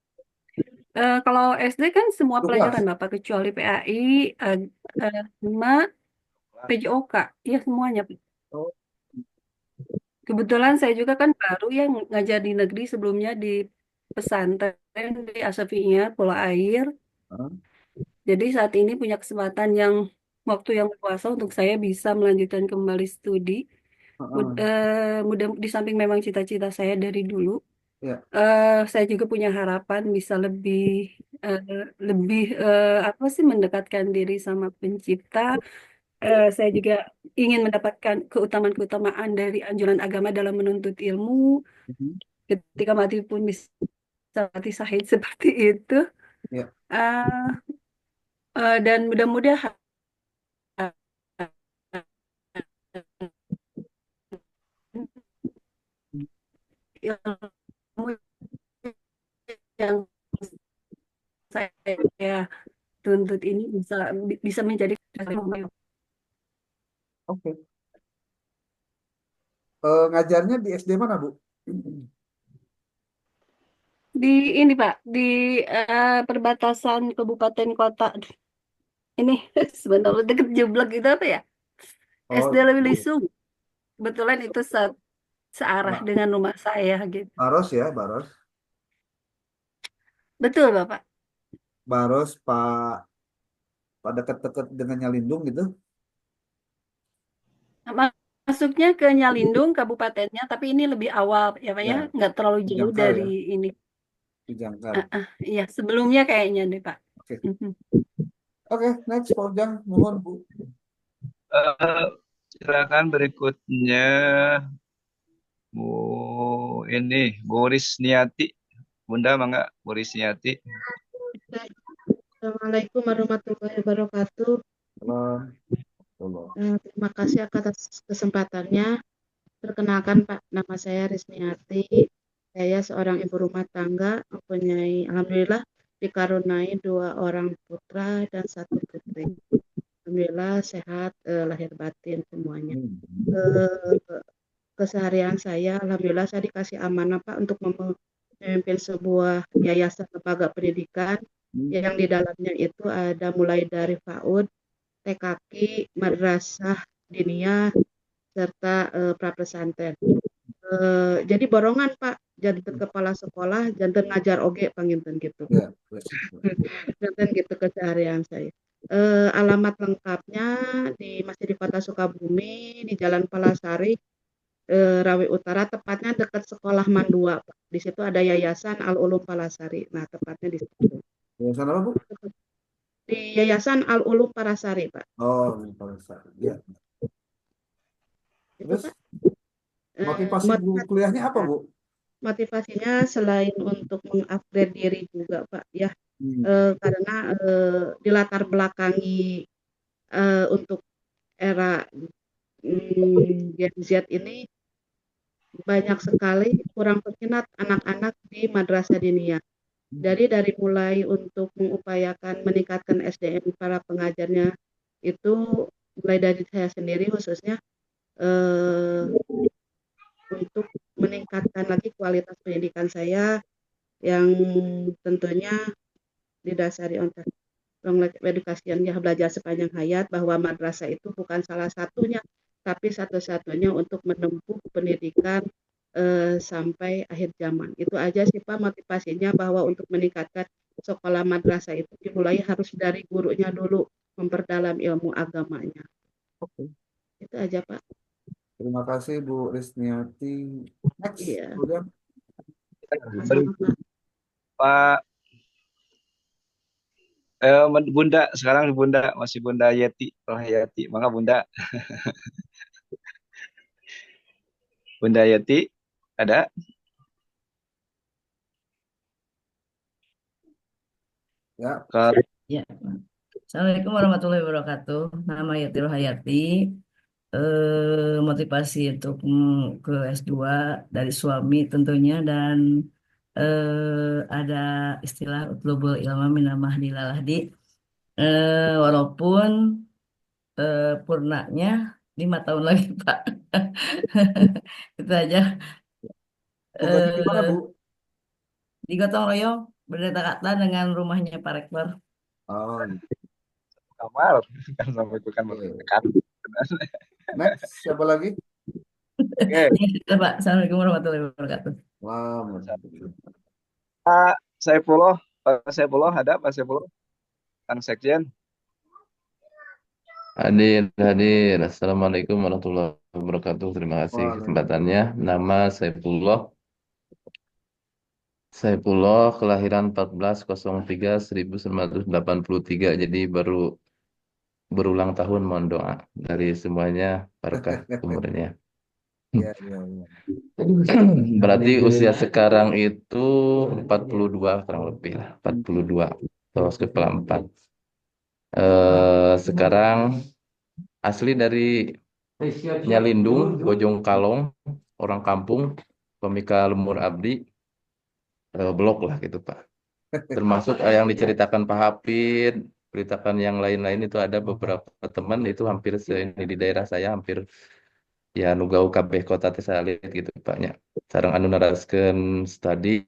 Speaker 12: Kalau SD kan semua
Speaker 1: Tugas.
Speaker 12: pelajaran Bapak kecuali PAI, sama PJOK. Ya semuanya.
Speaker 1: Oh.
Speaker 12: Kebetulan saya juga kan baru yang ngajar di negeri, sebelumnya di pesantren di Asafinya Pulau Air. Jadi saat ini punya kesempatan waktu yang luasa untuk saya bisa melanjutkan kembali studi. Mudah di samping memang cita-cita saya dari dulu,
Speaker 1: Ya.
Speaker 12: saya juga punya harapan bisa lebih apa sih mendekatkan diri sama Pencipta. Saya juga ingin mendapatkan keutamaan-keutamaan dari anjuran agama dalam menuntut ilmu. Ketika mati pun bisa mati syahid seperti itu.
Speaker 1: Ya.
Speaker 12: Dan mudah-mudahan ilmu yang saya tuntut ini bisa menjadi
Speaker 1: Oke. Ngajarnya di SD mana, Bu?
Speaker 12: Di ini Pak, di perbatasan kabupaten kota. Ini sebentar deket Jeblak gitu apa ya? SD Lewilisung. Kebetulan itu searah dengan rumah saya gitu.
Speaker 1: Baros ya, Baros.
Speaker 12: Betul Bapak.
Speaker 1: Baros Pak dekat-dekat dengan Nyalindung gitu.
Speaker 12: Masuknya ke Nyalindung kabupatennya, tapi ini lebih awal ya Pak ya, nggak terlalu jauh
Speaker 1: Jangkar
Speaker 12: dari
Speaker 1: ya?
Speaker 12: ini.
Speaker 1: Jangkar.
Speaker 12: Iya, sebelumnya kayaknya nih Pak.
Speaker 1: Oke, next Pak Ujang, mohon Bu.
Speaker 2: Silakan berikutnya Bu Risniati. Bunda mangga Bu Risniati.
Speaker 13: Assalamualaikum warahmatullahi wabarakatuh. Terima kasih atas kesempatannya. Perkenalkan Pak, nama saya Risniati. Saya seorang ibu rumah tangga, alhamdulillah dikaruniai 2 orang putra dan 1 putri. alhamdulillah sehat lahir batin semuanya.
Speaker 1: Hmm.
Speaker 13: Keseharian saya, alhamdulillah saya dikasih amanah Pak untuk memimpin sebuah yayasan lembaga pendidikan yang di dalamnya itu ada mulai dari PAUD, TKK, madrasah diniyah, serta prapesantren. Jadi borongan Pak, janten kepala sekolah, janten ngajar oge panginten gitu.
Speaker 1: Ya,
Speaker 13: Janten gitu keseharian saya. Alamat lengkapnya masih di Kota Sukabumi, di Jalan Palasari, Rawi Utara, tepatnya dekat sekolah Mandua, Pak. Di situ ada Yayasan Al-Ulum Palasari. Nah, tepatnya di situ.
Speaker 1: Yayasan apa, Bu?
Speaker 13: Di Yayasan Al-Ulum Palasari, Pak.
Speaker 1: Oh, Palasari. Ya.
Speaker 13: Itu,
Speaker 1: Terus
Speaker 13: Pak.
Speaker 1: motivasi Bu kuliahnya apa, Bu?
Speaker 13: Motivasinya selain untuk mengupgrade diri juga, Pak, ya. Karena dilatar belakangi untuk era Gen Z ini banyak sekali kurang berminat anak-anak di madrasah diniyah. Jadi dari mulai untuk mengupayakan meningkatkan SDM para pengajarnya itu mulai dari saya sendiri khususnya untuk meningkatkan lagi kualitas pendidikan saya yang tentunya didasari oleh edukasi yang belajar sepanjang hayat, bahwa madrasah itu bukan salah satunya, tapi satu-satunya untuk menempuh pendidikan sampai akhir zaman. Itu aja sih Pak motivasinya, bahwa untuk meningkatkan sekolah madrasah itu dimulai harus dari gurunya dulu, memperdalam ilmu agamanya.
Speaker 1: Oke.
Speaker 13: Itu aja Pak.
Speaker 1: Terima kasih Bu Risniati. Next,
Speaker 13: Iya.
Speaker 1: kemudian.
Speaker 2: Pak Bunda, sekarang Bunda masih Bunda Yeti, Yati, maka Bunda. Bunda Yeti, ada?
Speaker 1: Ya.
Speaker 14: Ya. Assalamualaikum warahmatullahi wabarakatuh. Nama Yati Rohayati. Motivasi untuk ke S2 dari suami tentunya, dan ada istilah utlubul ilma minal mahdi ilal lahdi. Walaupun purnanya 5 tahun lagi Pak. Itu aja.
Speaker 1: Tugasnya di mana, Bu?
Speaker 14: Di Gotong Royong berdekatan dengan rumahnya Pak Rektor.
Speaker 1: Oh,
Speaker 2: kamar kan sampai itu kan berdekat.
Speaker 1: Next, siapa lagi?
Speaker 2: Oke.
Speaker 14: Pak, assalamualaikum warahmatullahi wabarakatuh.
Speaker 1: Wow.
Speaker 2: Pak Saifullah ada Pak Saifullah? Kang Sekjen.
Speaker 15: Hadir. Assalamualaikum warahmatullahi wabarakatuh. Terima kasih kesempatannya. Nama Saifullah, kelahiran 14.03.1983. Jadi baru berulang tahun, mohon doa dari semuanya, barokah umurnya.
Speaker 1: Ya.
Speaker 15: Berarti usia sekarang itu 42 kurang lebih lah, 42 terus kepala 4. Sekarang asli dari Nyalindung, Bojong Kalong, orang kampung, Pemika Lemur Abdi, blok lah gitu Pak. Termasuk yang diceritakan Pak Hafid, ceritakan yang lain-lain itu ada beberapa teman itu hampir ini di daerah saya hampir ya nugau kabeh kota Tesalit gitu Paknya. Sarang anu naraskeun studi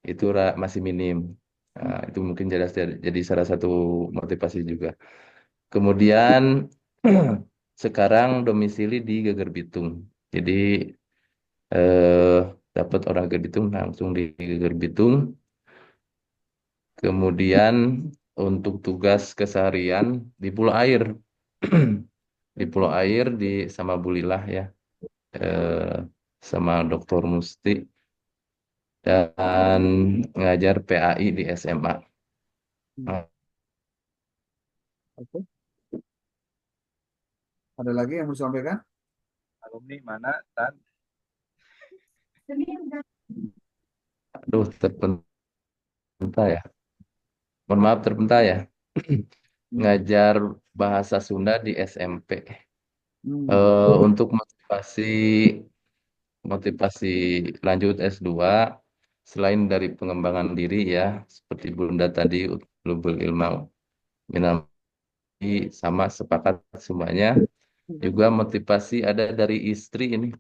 Speaker 15: itu masih minim. Nah, itu mungkin jadi salah satu motivasi juga. Kemudian sekarang domisili di Geger Bitung. Jadi dapat orang Geger Bitung langsung di Geger Bitung. Kemudian untuk tugas keseharian di Pulau Air. Di Pulau Air sama Bulilah ya. Sama Dr. Musti. Dan ngajar PAI di SMA.
Speaker 1: Oke. Ada lagi yang mau disampaikan?
Speaker 2: Alumni mana, Tan?
Speaker 15: Aduh, terpental ya. Mohon maaf, terpental ya. Ngajar bahasa Sunda di SMP. Untuk motivasi lanjut S2, selain dari pengembangan diri ya, seperti Bunda tadi, utlubul ilma minal sama sepakat semuanya. Juga motivasi ada dari istri ini.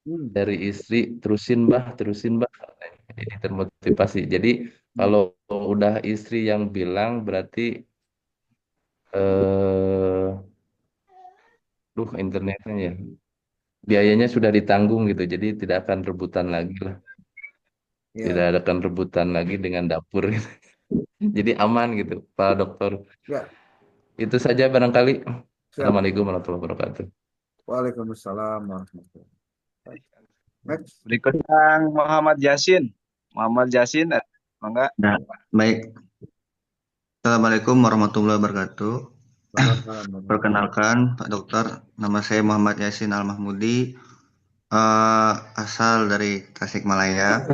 Speaker 15: Dari istri, terusin Mbah. Ini termotivasi. Jadi kalau udah istri yang bilang berarti internetnya ya. Biayanya sudah ditanggung gitu. Jadi tidak akan rebutan lagi lah. Tidak
Speaker 1: Ya,
Speaker 15: akan rebutan lagi dengan dapur gitu. Jadi aman gitu, Pak Dokter.
Speaker 1: ya,
Speaker 15: Itu saja barangkali.
Speaker 1: siap.
Speaker 15: Assalamualaikum warahmatullahi wabarakatuh.
Speaker 1: Waalaikumsalam warahmatullahi wabarakatuh. Next.
Speaker 2: Berikutnya Muhammad Yasin. Muhammad Yasin, mangga.
Speaker 16: Nah, baik. Assalamualaikum warahmatullahi wabarakatuh.
Speaker 1: Waalaikumsalam.
Speaker 16: Perkenalkan, Pak Dokter, nama saya Muhammad Yasin Al-Mahmudi, asal dari Tasikmalaya.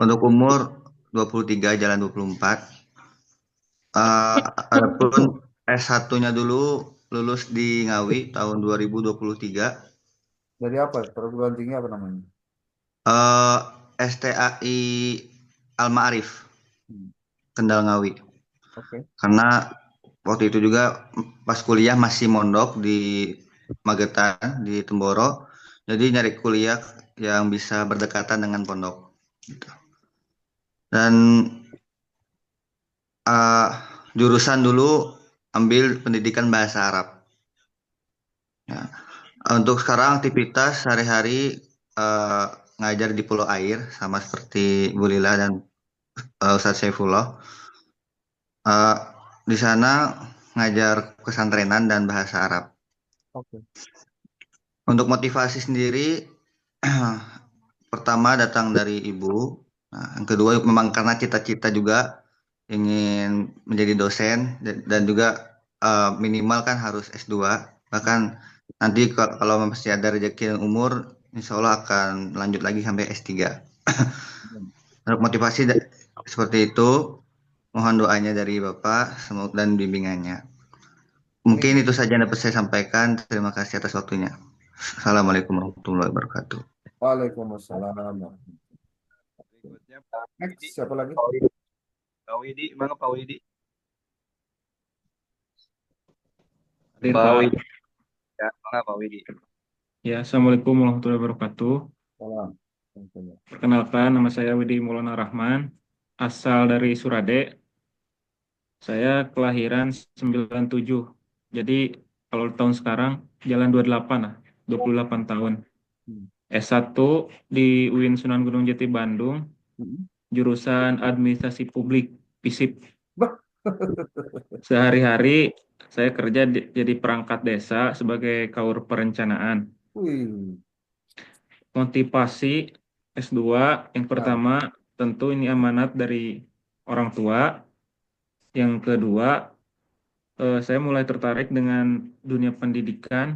Speaker 16: Untuk umur 23, jalan 24. Adapun S1-nya dulu lulus di Ngawi tahun 2023.
Speaker 1: Jadi apa? Perguruan tinggi apa namanya?
Speaker 16: STAI Al-Ma'arif, Kendal Ngawi.
Speaker 1: Oke.
Speaker 16: Karena waktu itu juga pas kuliah masih mondok di Magetan, di Temboro. Jadi nyari kuliah yang bisa berdekatan dengan pondok. Gitu. Dan jurusan dulu ambil pendidikan bahasa Arab. Ya. Untuk sekarang aktivitas sehari-hari ngajar di Pulau Air sama seperti Bu Lila dan Ustadz Saifullah. Di sana ngajar pesantrenan dan bahasa Arab.
Speaker 1: Oke.
Speaker 16: Untuk motivasi sendiri, pertama datang dari ibu. Nah, yang kedua memang karena cita-cita juga ingin menjadi dosen dan juga minimal kan harus S2. Bahkan nanti kalau masih ada rezeki dan umur, insya Allah akan lanjut lagi sampai S3. Untuk motivasi seperti itu, mohon doanya dari Bapak dan bimbingannya. Mungkin itu saja yang dapat saya sampaikan. Terima kasih atas waktunya. Assalamualaikum warahmatullahi wabarakatuh.
Speaker 1: Waalaikumsalam.
Speaker 2: Berikutnya Pak
Speaker 1: Next,
Speaker 2: Widi.
Speaker 1: siapa lagi?
Speaker 2: Pak Widi, mangga Pak Widi.
Speaker 17: Hadir,
Speaker 2: Pak
Speaker 17: Pak.
Speaker 2: Widi. Ya, mangga Pak Widi.
Speaker 17: Ya, Assalamualaikum warahmatullahi wabarakatuh.
Speaker 1: Salam.
Speaker 17: Perkenalkan, nama saya Widi Maulana Rahman, asal dari Surade. Saya kelahiran 97. Jadi kalau tahun sekarang jalan 28 lah, 28 tahun. S1 di UIN Sunan Gunung Jati Bandung, jurusan Administrasi Publik, FISIP. Sehari-hari saya kerja jadi perangkat desa sebagai kaur perencanaan. Motivasi S2 yang pertama tentu ini amanat dari orang tua. Yang kedua, saya mulai tertarik dengan dunia pendidikan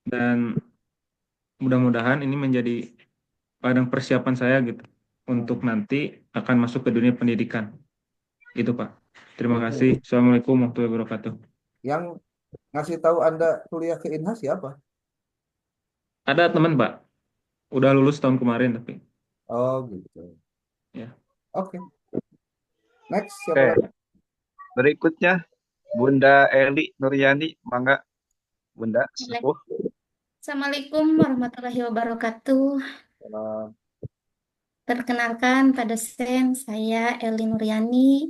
Speaker 17: dan mudah-mudahan ini menjadi ladang persiapan saya gitu untuk nanti akan masuk ke dunia pendidikan. Itu Pak. Terima kasih. Assalamualaikum warahmatullahi wabarakatuh.
Speaker 1: Yang ngasih tahu Anda kuliah ke INHA siapa?
Speaker 17: Ada teman Pak, udah lulus tahun kemarin tapi.
Speaker 1: Oh gitu.
Speaker 17: Ya.
Speaker 1: Oke. Next, siapa
Speaker 2: Oke.
Speaker 1: lagi?
Speaker 2: Berikutnya Bunda Eli Nuryani, mangga Bunda sepuh.
Speaker 4: Assalamualaikum warahmatullahi wabarakatuh.
Speaker 1: Salam.
Speaker 4: Perkenalkan, Pak dosen, saya Eli Nuryani,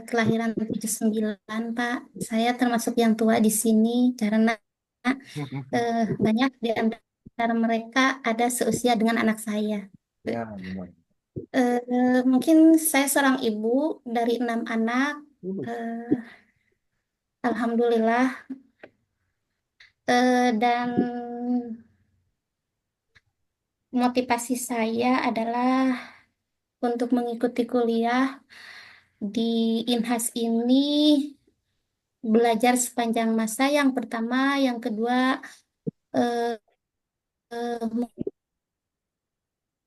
Speaker 4: kelahiran 79, Pak. Saya termasuk yang tua di sini karena banyak di antara mereka ada seusia dengan anak saya.
Speaker 1: Ya, benar.
Speaker 4: Mungkin saya seorang ibu dari 6 anak. Alhamdulillah. Dan motivasi saya adalah untuk mengikuti kuliah di INHAS ini, belajar sepanjang masa. Yang pertama, yang kedua,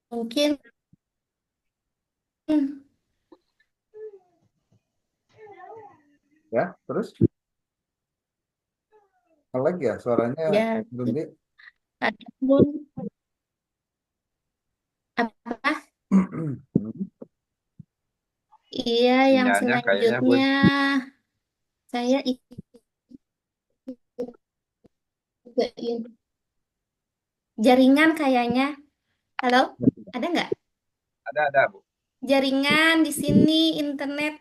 Speaker 4: mungkin
Speaker 1: Ya, terus? Apa lagi ya? Suaranya
Speaker 4: ya,
Speaker 1: Dundi.
Speaker 4: adapun apa? Iya, yang
Speaker 2: Sinyalnya kayaknya
Speaker 4: selanjutnya saya Jaringan kayaknya. Halo, ada nggak?
Speaker 2: Ada, Bu.
Speaker 4: Jaringan di sini internet.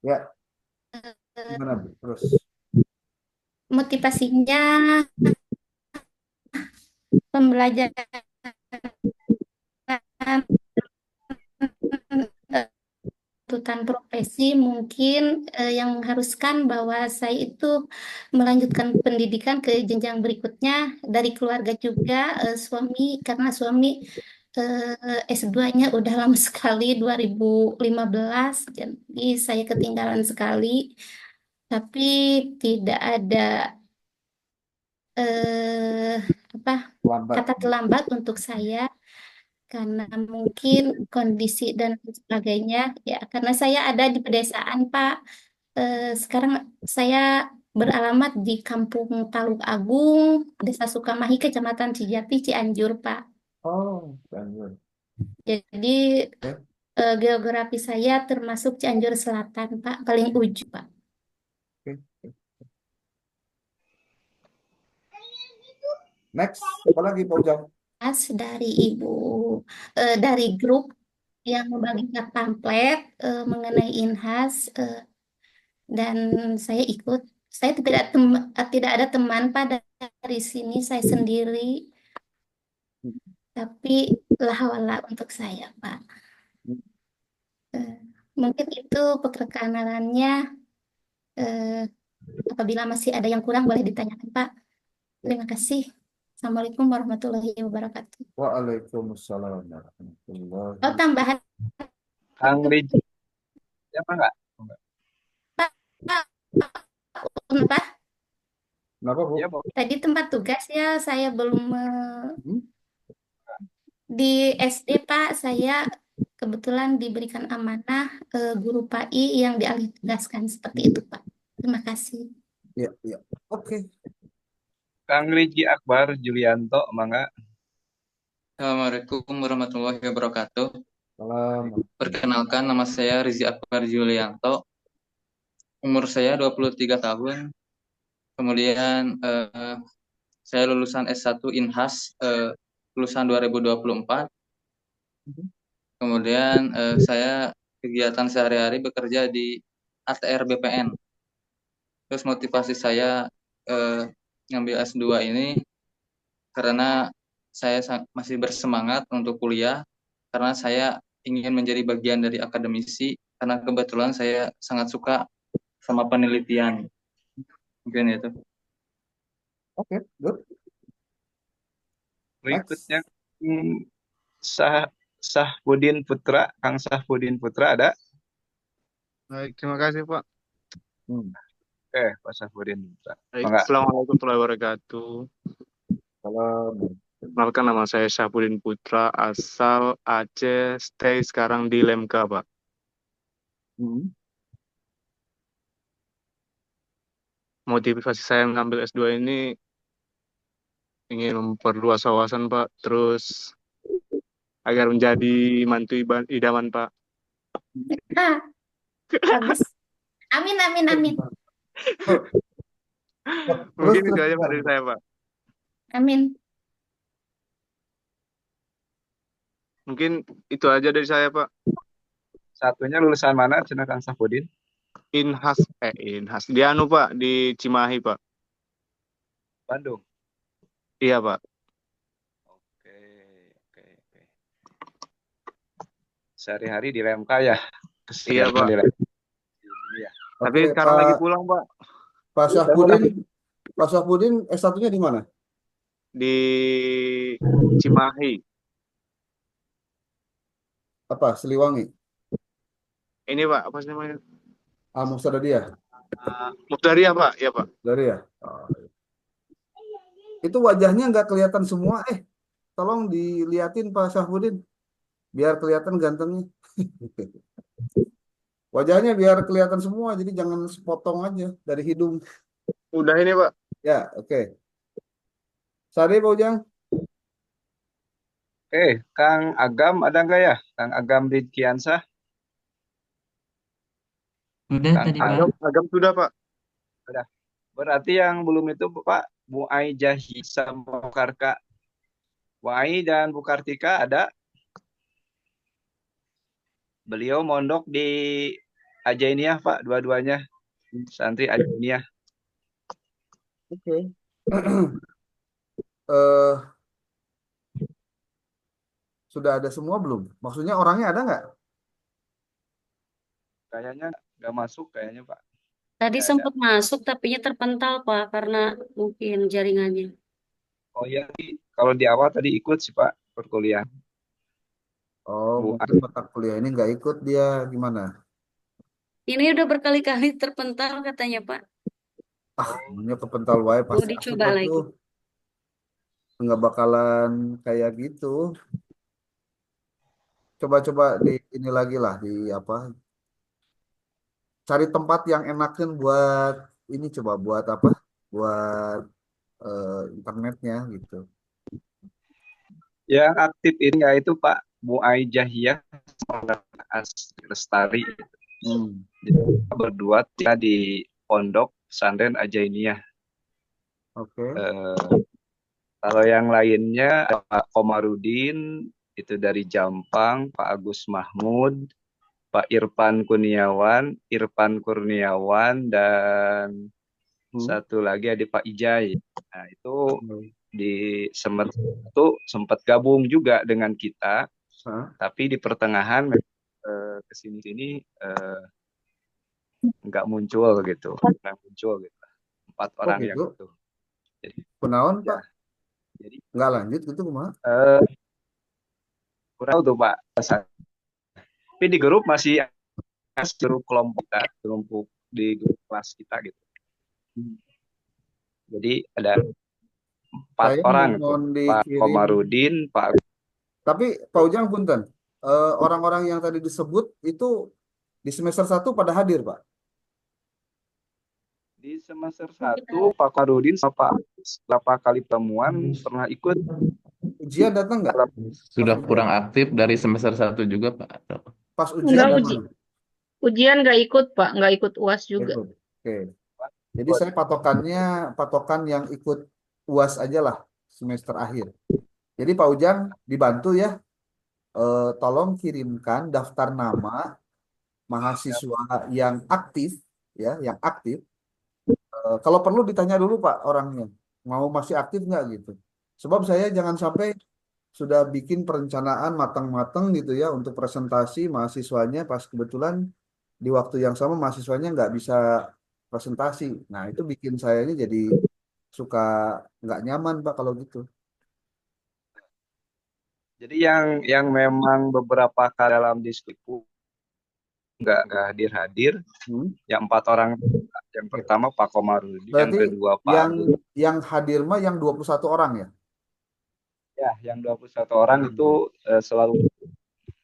Speaker 1: Ya,
Speaker 4: Eh,
Speaker 1: gimana Bu? Terus.
Speaker 4: Motivasinya pembelajaran eh, tuntutan profesi mungkin yang mengharuskan bahwa saya itu melanjutkan pendidikan ke jenjang berikutnya dari keluarga juga suami karena suami S2-nya udah lama sekali 2015 jadi saya ketinggalan sekali tapi tidak ada eh, apa
Speaker 1: Lambat.
Speaker 4: kata terlambat untuk saya karena mungkin kondisi dan sebagainya ya karena saya ada di pedesaan Pak. Sekarang saya beralamat di Kampung Taluk Agung, Desa Sukamahi, Kecamatan Cijati, Cianjur, Pak.
Speaker 1: Oh, Cianjur.
Speaker 4: Jadi
Speaker 1: Oke.
Speaker 4: geografi saya termasuk Cianjur Selatan, Pak, paling ujung, Pak.
Speaker 1: Oke. Next, apa lagi Pak Ujang?
Speaker 4: Dari Ibu, dari grup yang membagikan pamflet mengenai INHAS dan saya ikut. Saya tidak ada teman pada dari sini, saya sendiri. Tapi lahwala untuk saya, Pak. Eh, Mungkin itu perkenalannya. Eh, Apabila masih ada yang kurang, boleh ditanyakan, Pak. Terima kasih. Assalamualaikum warahmatullahi wabarakatuh.
Speaker 1: Waalaikumsalam warahmatullahi
Speaker 4: Oh, tambahan,
Speaker 2: Kang Riji, siapa enggak?
Speaker 4: Pak. Kenapa?
Speaker 1: Kenapa Bu?
Speaker 2: Iya, Bu.
Speaker 4: Tadi tempat tugas ya, saya belum di SD, Pak. Saya kebetulan diberikan amanah guru PAI yang dialih tugaskan seperti itu, Pak. Terima kasih.
Speaker 1: Iya, iya. Oke.
Speaker 2: Kang Riji Akbar Julianto, mangga.
Speaker 18: Assalamualaikum warahmatullahi wabarakatuh.
Speaker 1: Salam.
Speaker 18: Perkenalkan, nama saya Rizi Akbar Julianto. Umur saya 23 tahun. Kemudian saya lulusan S1 INHAS lulusan 2024. Kemudian saya kegiatan sehari-hari bekerja di ATR BPN. Terus motivasi saya ngambil S2 ini karena saya masih bersemangat untuk kuliah karena saya ingin menjadi bagian dari akademisi karena kebetulan saya sangat suka sama penelitian. Mungkin itu.
Speaker 1: Oke, good.
Speaker 2: Berikutnya Sahbudin Putra, Kang Sahbudin Putra ada?
Speaker 6: Baik, terima kasih Pak.
Speaker 2: Oke, Pak Sahbudin Putra.
Speaker 6: Baik,
Speaker 2: Mangga.
Speaker 6: Assalamualaikum warahmatullahi wabarakatuh.
Speaker 1: Salam.
Speaker 6: Perkenalkan, nama saya Syahbudin Putra, asal Aceh, stay sekarang di Lemka, Pak. Motivasi saya mengambil S2 ini ingin memperluas wawasan, Pak, terus agar menjadi mantu idaman, Pak.
Speaker 4: Bagus. Amin, amin, amin.
Speaker 6: Mungkin itu aja Pak dari saya, Pak.
Speaker 4: Amin.
Speaker 6: Mungkin itu aja dari saya, Pak.
Speaker 2: Satunya lulusan mana, Cina Kang Sahbudin?
Speaker 6: INHAS. Di Pak, di Cimahi, Pak.
Speaker 2: Bandung.
Speaker 6: Iya, Pak.
Speaker 2: Oke. Sehari-hari di Lemka ya?
Speaker 6: Iya, Pak.
Speaker 2: Iya.
Speaker 6: Tapi
Speaker 1: Oke,
Speaker 6: sekarang
Speaker 1: Pak-
Speaker 6: lagi pulang, Pak.
Speaker 1: Pak Syahbudin S1-nya di mana?
Speaker 6: Di Cimahi.
Speaker 1: Apa? Siliwangi?
Speaker 6: Ini, Pak, apa sih namanya?
Speaker 1: Mustadia?
Speaker 6: Mukhtaria, Pak. Iya, Pak.
Speaker 1: Mustadia? Oh, iya. Itu wajahnya nggak kelihatan semua. Tolong diliatin Pak Syahbudin. Biar kelihatan gantengnya. Wajahnya biar kelihatan semua, jadi jangan sepotong aja dari hidung.
Speaker 6: Udah ini, Pak.
Speaker 1: Ya, oke. Sari, Pak Ujang?
Speaker 2: Oke, Kang Agam ada nggak ya? Kang Agam Ridkiansah?
Speaker 10: Sudah
Speaker 2: Kang
Speaker 10: tadi Pak.
Speaker 6: Agam sudah, Pak.
Speaker 2: Udah. Berarti yang belum itu Pak, Bu Ai Jahi sama Bu Karka. Bu Ai dan Bu Kartika ada. Beliau mondok di Ajainiyah Pak, dua-duanya. Santri Ajainiyah.
Speaker 1: Oke. Eh, sudah ada semua belum? Maksudnya orangnya ada nggak?
Speaker 2: Kayaknya nggak masuk kayaknya Pak.
Speaker 11: Tadi
Speaker 2: Nggak ada.
Speaker 11: sempat masuk tapi terpental Pak karena mungkin jaringannya.
Speaker 2: Oh iya, kalau di awal tadi ikut sih Pak perkuliahan.
Speaker 1: Oh,
Speaker 2: Bu
Speaker 1: mungkin mata kuliah ini nggak ikut dia gimana?
Speaker 11: Ini udah berkali-kali terpental katanya Pak.
Speaker 1: Ini kepental wae
Speaker 11: Mau
Speaker 1: pasti
Speaker 11: dicoba
Speaker 1: asik
Speaker 11: lagi.
Speaker 1: tuh. Nggak bakalan kayak gitu. Coba-coba di ini lagi lah di apa? Cari tempat yang enakin buat ini coba buat apa? Buat internetnya gitu.
Speaker 2: Yang aktif ini yaitu Pak Bu Ai Jahiyah sama Asri Lestari. Jadi kita berdua tinggal di Pondok Pesantren Ajainiyah.
Speaker 1: Oke.
Speaker 2: Kalau yang lainnya Pak Komarudin itu dari Jampang, Pak Agus Mahmud, Pak Irfan Kurniawan, dan satu lagi ada Pak Ijai. Nah itu di sempat gabung juga dengan kita, tapi di pertengahan kesini-sini nggak muncul gitu, empat orang yang
Speaker 1: gitu?
Speaker 2: itu. Jadi,
Speaker 1: Kunaon
Speaker 2: ya,
Speaker 1: Pak?
Speaker 2: jadi
Speaker 1: Nggak lanjut gitu kumaha?
Speaker 2: kurang tuh Pak. Tapi di grup masih grup kelompok kita, kelompok di grup kelas kita gitu. Jadi ada 4
Speaker 1: Saya
Speaker 2: orang tuh,
Speaker 1: mohon
Speaker 2: Pak
Speaker 1: dikirim.
Speaker 2: Komarudin, Pak.
Speaker 1: Tapi Pak Ujang punten, orang-orang yang tadi disebut itu di semester 1 pada hadir Pak?
Speaker 2: Di semester 1 Pak Komarudin sama Pak berapa kali pertemuan pernah ikut.
Speaker 1: Ujian datang nggak?
Speaker 15: Sudah kurang aktif dari semester 1 juga Pak.
Speaker 1: Pas ujian
Speaker 3: Enggak,
Speaker 1: datang?
Speaker 3: ujian nggak ikut Pak, nggak ikut UAS juga.
Speaker 1: Ikut. Oke. Jadi saya patokan yang ikut UAS aja lah semester akhir. Jadi Pak Ujang dibantu ya, tolong kirimkan daftar nama mahasiswa yang aktif ya, yang aktif. Kalau perlu ditanya dulu Pak orangnya, mau masih aktif nggak gitu. Sebab saya jangan sampai sudah bikin perencanaan matang-matang gitu ya untuk presentasi mahasiswanya pas kebetulan di waktu yang sama mahasiswanya nggak bisa presentasi. Nah itu bikin saya ini jadi suka nggak nyaman Pak kalau gitu.
Speaker 2: Jadi yang memang beberapa kali dalam diskusi nggak hadir. Yang 4 orang, yang pertama Pak Komarudin, yang
Speaker 1: Berarti
Speaker 2: kedua Pak Agus.
Speaker 1: yang hadir mah yang 21 orang ya?
Speaker 2: Ya, yang 21 orang itu selalu.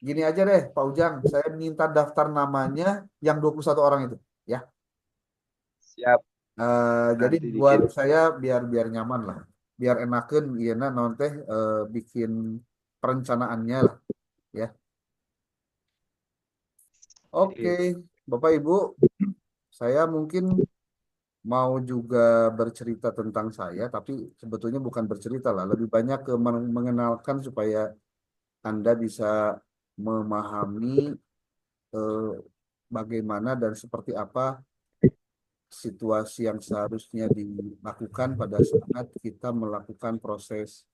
Speaker 1: Gini aja deh Pak Ujang, saya minta daftar namanya yang 21 orang itu ya.
Speaker 2: Siap.
Speaker 1: Jadi
Speaker 2: Nanti
Speaker 1: buat
Speaker 2: dikirim.
Speaker 1: saya biar nyaman lah, biar enakan ieu naon teh bikin perencanaannya lah ya. Oke, Bapak Ibu, saya mungkin mau juga bercerita tentang saya, tapi sebetulnya bukan bercerita lah, lebih banyak ke mengenalkan supaya Anda bisa memahami bagaimana dan seperti apa situasi yang seharusnya dilakukan pada saat kita melakukan proses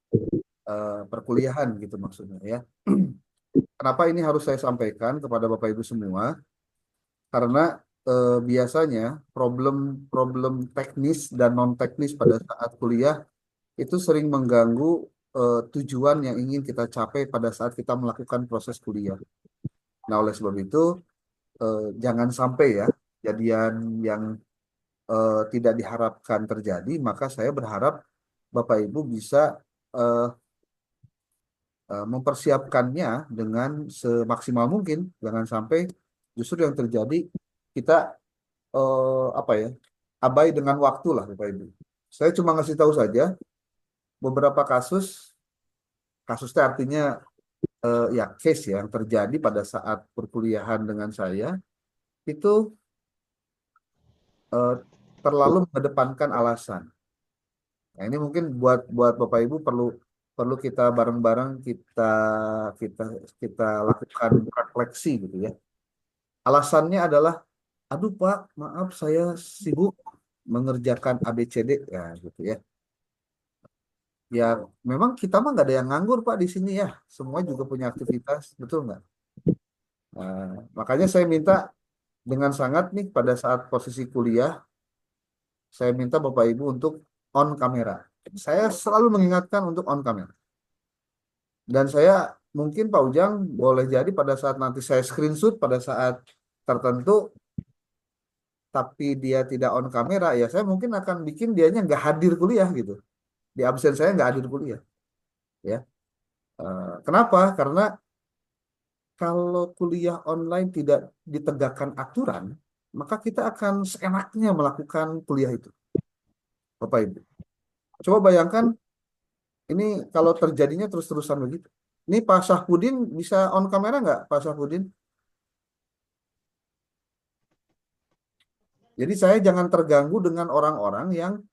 Speaker 1: perkuliahan gitu maksudnya ya. Kenapa ini harus saya sampaikan kepada Bapak Ibu semua? Karena biasanya problem-problem teknis dan non teknis pada saat kuliah itu sering mengganggu tujuan yang ingin kita capai pada saat kita melakukan proses kuliah. Nah, oleh sebab itu jangan sampai ya kejadian yang tidak diharapkan terjadi, maka saya berharap Bapak Ibu bisa mempersiapkannya dengan semaksimal mungkin. Jangan sampai justru yang terjadi kita apa ya, abai dengan waktu lah Bapak Ibu. Saya cuma ngasih tahu saja beberapa kasusnya artinya ya case ya yang terjadi pada saat perkuliahan dengan saya itu terlalu mengedepankan alasan. Nah, ini mungkin buat Bapak Ibu perlu perlu kita bareng-bareng kita kita lakukan refleksi gitu ya. Alasannya adalah, aduh Pak, maaf saya sibuk mengerjakan ABCD ya gitu ya. Ya memang kita mah nggak ada yang nganggur Pak di sini ya. Semua juga punya aktivitas, betul nggak? Nah, makanya saya minta dengan sangat nih pada saat posisi kuliah, saya minta Bapak Ibu untuk on kamera. Saya selalu mengingatkan untuk on kamera. Dan saya mungkin Pak Ujang boleh jadi pada saat nanti saya screenshot pada saat tertentu, tapi dia tidak on kamera, ya saya mungkin akan bikin dianya nggak hadir kuliah gitu. Di absen saya nggak hadir kuliah. Ya, kenapa? Karena kalau kuliah online tidak ditegakkan aturan, maka kita akan seenaknya melakukan kuliah itu, Bapak Ibu. Coba bayangkan ini kalau terjadinya terus-terusan begitu. Ini Pak Syahpudin bisa on kamera nggak, Pak Syahpudin? Jadi saya jangan terganggu dengan orang-orang yang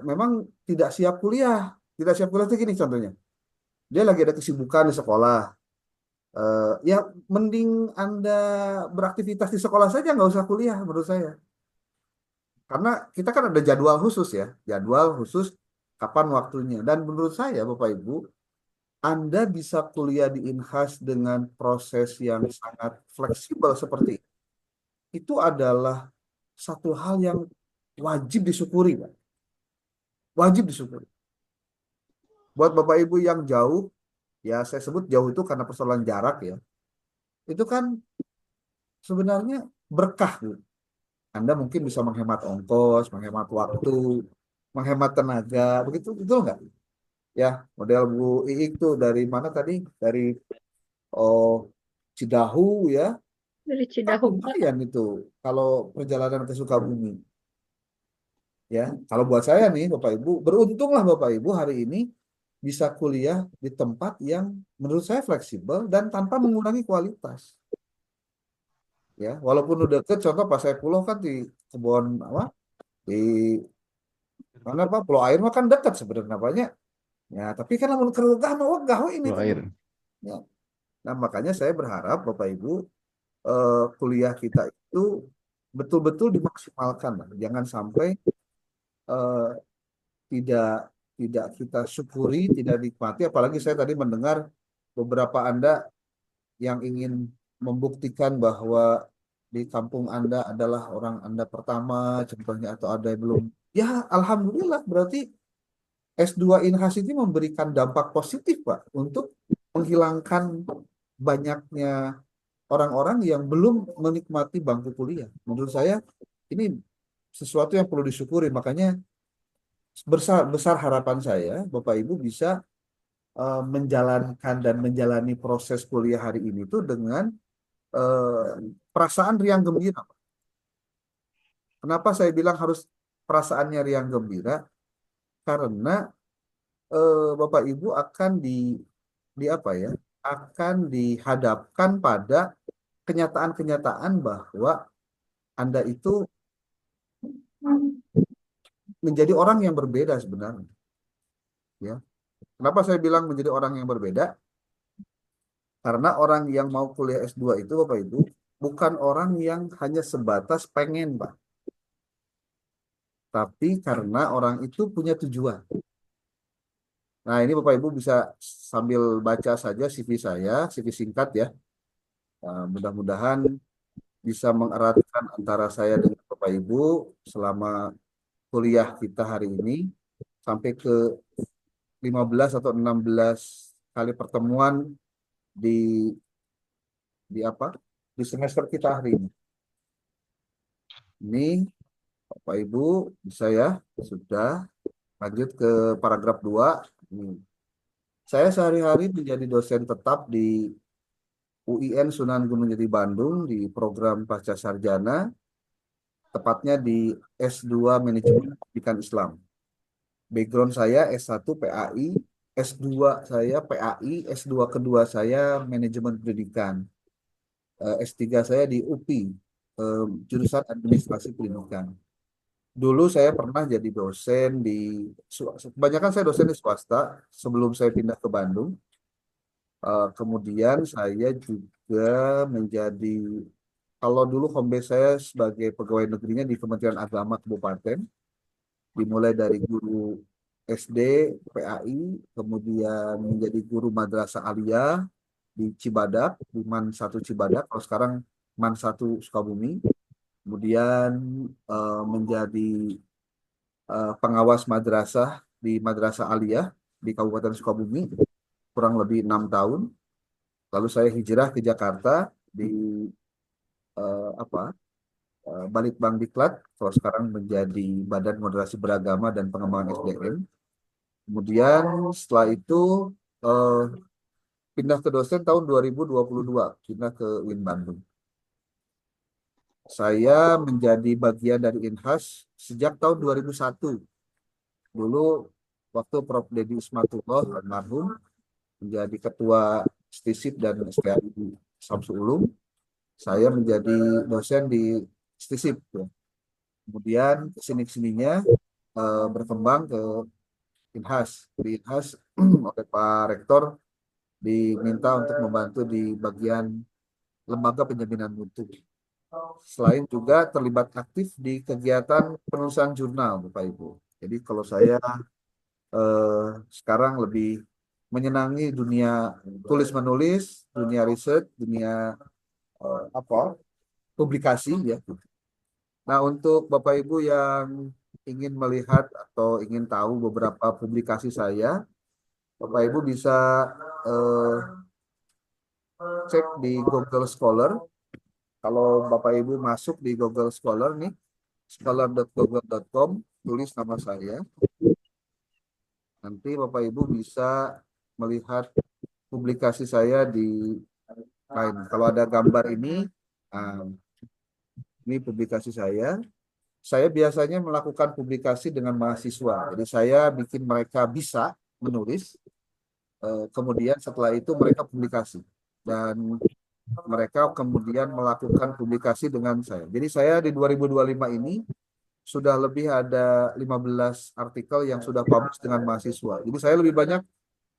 Speaker 1: memang tidak siap kuliah. Tidak siap kuliah itu gini contohnya. Dia lagi ada kesibukan di sekolah. Ya mending Anda beraktivitas di sekolah saja, nggak usah kuliah menurut saya. Karena kita kan ada jadwal khusus ya. Jadwal khusus kapan waktunya. Dan menurut saya Bapak Ibu, Anda bisa kuliah di Inhas dengan proses yang sangat fleksibel seperti itu. Itu adalah satu hal yang wajib disyukuri, Pak. Wajib disyukuri. Buat Bapak Ibu yang jauh, ya saya sebut jauh itu karena persoalan jarak ya. Itu kan sebenarnya berkah, Bu. Anda mungkin bisa menghemat ongkos, menghemat waktu, menghemat tenaga, begitu betul nggak? Ya, model Bu Iik tuh dari mana tadi? Dari oh, Cidahu ya.
Speaker 3: Dari
Speaker 1: Kan
Speaker 3: Cidahu, Pak.
Speaker 1: lumayan itu kalau perjalanan ke Sukabumi. Ya, kalau buat saya nih Bapak Ibu, beruntunglah Bapak Ibu hari ini bisa kuliah di tempat yang menurut saya fleksibel dan tanpa mengurangi kualitas. Ya, walaupun udah deket, contoh pas saya pulau kan di kebun apa? Di mana Pak? Pulau Air mah kan dekat sebenarnya banyak. Ya, tapi kan namun kerugah wegah ini
Speaker 15: Pulau
Speaker 1: tuh.
Speaker 15: Air.
Speaker 1: Ya. Nah, makanya saya berharap Bapak Ibu kuliah kita itu betul-betul dimaksimalkan. Jangan sampai eh, tidak tidak kita syukuri, tidak nikmati. Apalagi saya tadi mendengar beberapa Anda yang ingin membuktikan bahwa di kampung Anda adalah orang Anda pertama, contohnya, atau ada yang belum. Ya, alhamdulillah berarti S2 Inhas ini memberikan dampak positif, Pak, untuk menghilangkan banyaknya orang-orang yang belum menikmati bangku kuliah. Menurut saya ini sesuatu yang perlu disyukuri. Makanya besar besar harapan saya Bapak Ibu bisa menjalankan dan menjalani proses kuliah hari ini tuh dengan eh, perasaan riang gembira. Kenapa saya bilang harus perasaannya riang gembira? Karena Bapak Ibu akan di apa ya? Akan dihadapkan pada kenyataan-kenyataan bahwa Anda itu menjadi orang yang berbeda sebenarnya. Ya. Kenapa saya bilang menjadi orang yang berbeda? Karena orang yang mau kuliah S2 itu Bapak Ibu bukan orang yang hanya sebatas pengen, Pak. Tapi karena orang itu punya tujuan. Nah, ini Bapak Ibu bisa sambil baca saja CV saya, CV singkat ya. Mudah-mudahan bisa mengeratkan antara saya dengan Bapak Ibu selama kuliah kita hari ini sampai ke 15 atau 16 kali pertemuan di di apa? Di semester kita hari ini. Ini Bapak Ibu bisa ya, sudah lanjut ke paragraf 2. Saya sehari-hari menjadi dosen tetap di UIN Sunan Gunung Jati Bandung di program Pasca Sarjana, tepatnya di S2 Manajemen Pendidikan Islam. Background saya S1 PAI, S2 saya PAI, S2 kedua saya Manajemen Pendidikan. S3 saya di UPI, jurusan Administrasi Pendidikan. Dulu saya pernah jadi dosen di, kebanyakan saya dosen di swasta sebelum saya pindah ke Bandung. Kemudian saya juga menjadi, kalau dulu home base saya sebagai pegawai negerinya di Kementerian Agama Kabupaten, dimulai dari guru SD, PAI, kemudian menjadi guru madrasah aliyah di Cibadak, di MAN 1 Cibadak, kalau sekarang MAN 1 Sukabumi, kemudian menjadi pengawas madrasah di Madrasah Aliyah di Kabupaten Sukabumi kurang lebih 6 tahun. Lalu saya hijrah ke Jakarta di Balitbang Diklat, kalau sekarang menjadi Badan Moderasi Beragama dan Pengembangan SDM. Kemudian setelah itu pindah ke dosen tahun 2022, pindah ke UIN Bandung. Saya menjadi bagian dari INHAS sejak tahun 2001. Dulu waktu Prof. Dedi Ismatullah almarhum menjadi ketua STISIP dan STAI Samsul Ulum, saya menjadi dosen di STISIP. Kemudian kesini-kesininya berkembang ke INHAS. Di INHAS oleh Pak Rektor diminta untuk membantu di bagian lembaga penjaminan mutu. Selain juga terlibat aktif di kegiatan penulisan jurnal, Bapak Ibu. Jadi kalau saya sekarang lebih menyenangi dunia tulis menulis, dunia riset, dunia publikasi ya. Nah, untuk Bapak Ibu yang ingin melihat atau ingin tahu beberapa publikasi saya, Bapak Ibu bisa cek di Google Scholar. Kalau Bapak Ibu masuk di Google Scholar nih, scholar.google.com, tulis nama saya. Nanti Bapak Ibu bisa melihat publikasi saya di lain. Kalau ada gambar ini publikasi saya. Saya biasanya melakukan publikasi dengan mahasiswa. Jadi saya bikin mereka bisa menulis, kemudian setelah itu mereka publikasi. Dan mereka kemudian melakukan publikasi dengan saya. Jadi saya di 2025 ini sudah lebih ada 15 artikel yang sudah publish dengan mahasiswa. Jadi saya lebih banyak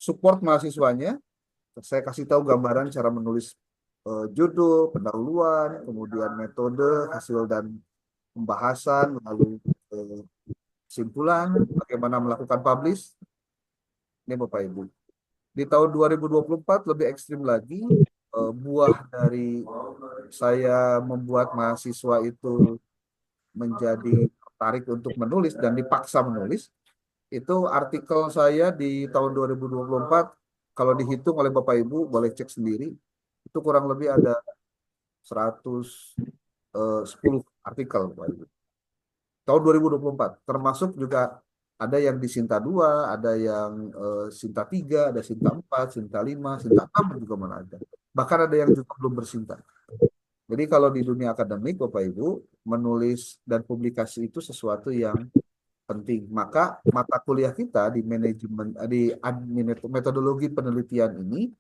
Speaker 1: support mahasiswanya. Saya kasih tahu gambaran cara menulis judul, pendahuluan, kemudian metode, hasil dan pembahasan, lalu kesimpulan, bagaimana melakukan publish. Ini Bapak Ibu. Di tahun 2024 lebih ekstrim lagi, buah dari saya membuat mahasiswa itu menjadi tertarik untuk menulis dan dipaksa menulis, itu artikel saya di tahun 2024, kalau dihitung oleh Bapak Ibu, boleh cek sendiri, itu kurang lebih ada 110 artikel, Bapak Ibu. Tahun 2024, termasuk juga ada yang di Sinta 2, ada yang Sinta 3, ada Sinta 4, Sinta 5, Sinta 6 juga mana ada. Bahkan ada yang juga belum bersinta. Jadi kalau di dunia akademik, Bapak Ibu, menulis dan publikasi itu sesuatu yang penting. Maka mata kuliah kita di manajemen, di metodologi penelitian ini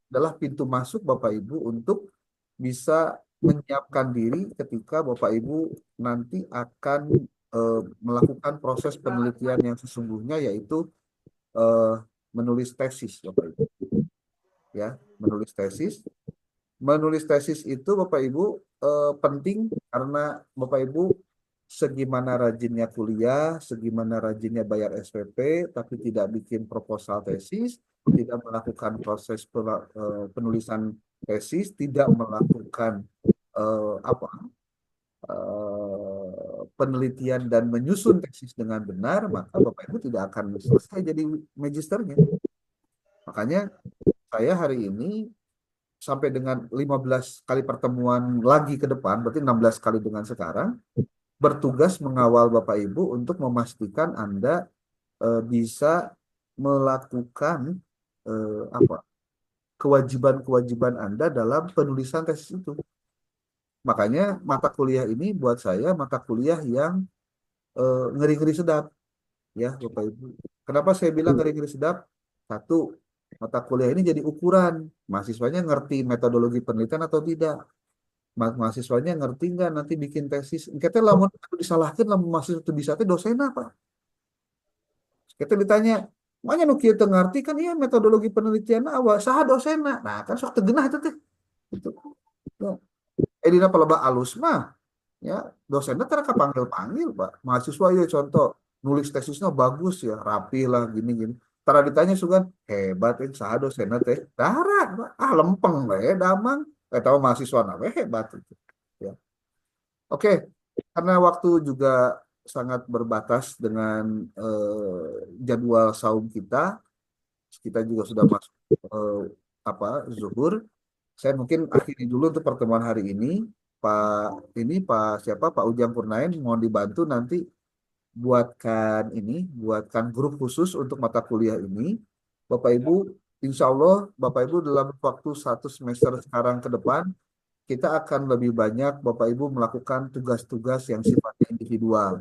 Speaker 1: adalah pintu masuk Bapak Ibu untuk bisa menyiapkan diri ketika Bapak Ibu nanti akan melakukan proses penelitian yang sesungguhnya, yaitu menulis tesis, Bapak Ibu. Ya, menulis tesis. Menulis tesis itu Bapak Ibu penting karena Bapak Ibu segimana rajinnya kuliah, segimana rajinnya bayar SPP, tapi tidak bikin proposal tesis, tidak melakukan proses penulisan tesis, tidak melakukan penelitian dan menyusun tesis dengan benar, maka Bapak Ibu tidak akan selesai jadi magisternya. Makanya saya hari ini sampai dengan 15 kali pertemuan lagi ke depan, berarti 16 kali dengan sekarang, bertugas mengawal Bapak Ibu untuk memastikan Anda bisa melakukan kewajiban-kewajiban Anda dalam penulisan tesis itu. Makanya mata kuliah ini buat saya mata kuliah yang ngeri-ngeri sedap, ya Bapak Ibu. Kenapa saya bilang ngeri-ngeri sedap? Satu, mata kuliah ini jadi ukuran mahasiswanya ngerti metodologi penelitian atau tidak. mahasiswanya ngerti nggak nanti bikin tesis. Kita lamun disalahkan lamun mahasiswa itu bisa teh dosen apa? Kita ditanya, makanya nu kieu teu ngarti kan iya metodologi penelitian awal saha dosenna. Nah, kan sok teu geunah teh. Gitu. Tuh. Dina paleba alus mah ya dosennya tara kapanggil-panggil Pak. Mahasiswa ya contoh nulis tesisnya bagus ya, rapi lah gini-gini. Tara ditanya sugan hebat saha dosenna teh. Darat, Pak. Ah lempeng we damang. Tahu mahasiswa we hebat itu. Ya. Oke, karena waktu juga sangat berbatas dengan jadwal saum kita juga sudah masuk zuhur. Saya mungkin akhiri dulu untuk pertemuan hari ini. Pak Ujang Kurnain mau dibantu nanti buatkan grup khusus untuk mata kuliah ini. Bapak Ibu, insya Allah Bapak Ibu dalam waktu 1 semester sekarang ke depan kita akan lebih banyak Bapak Ibu melakukan tugas-tugas yang sifatnya individual.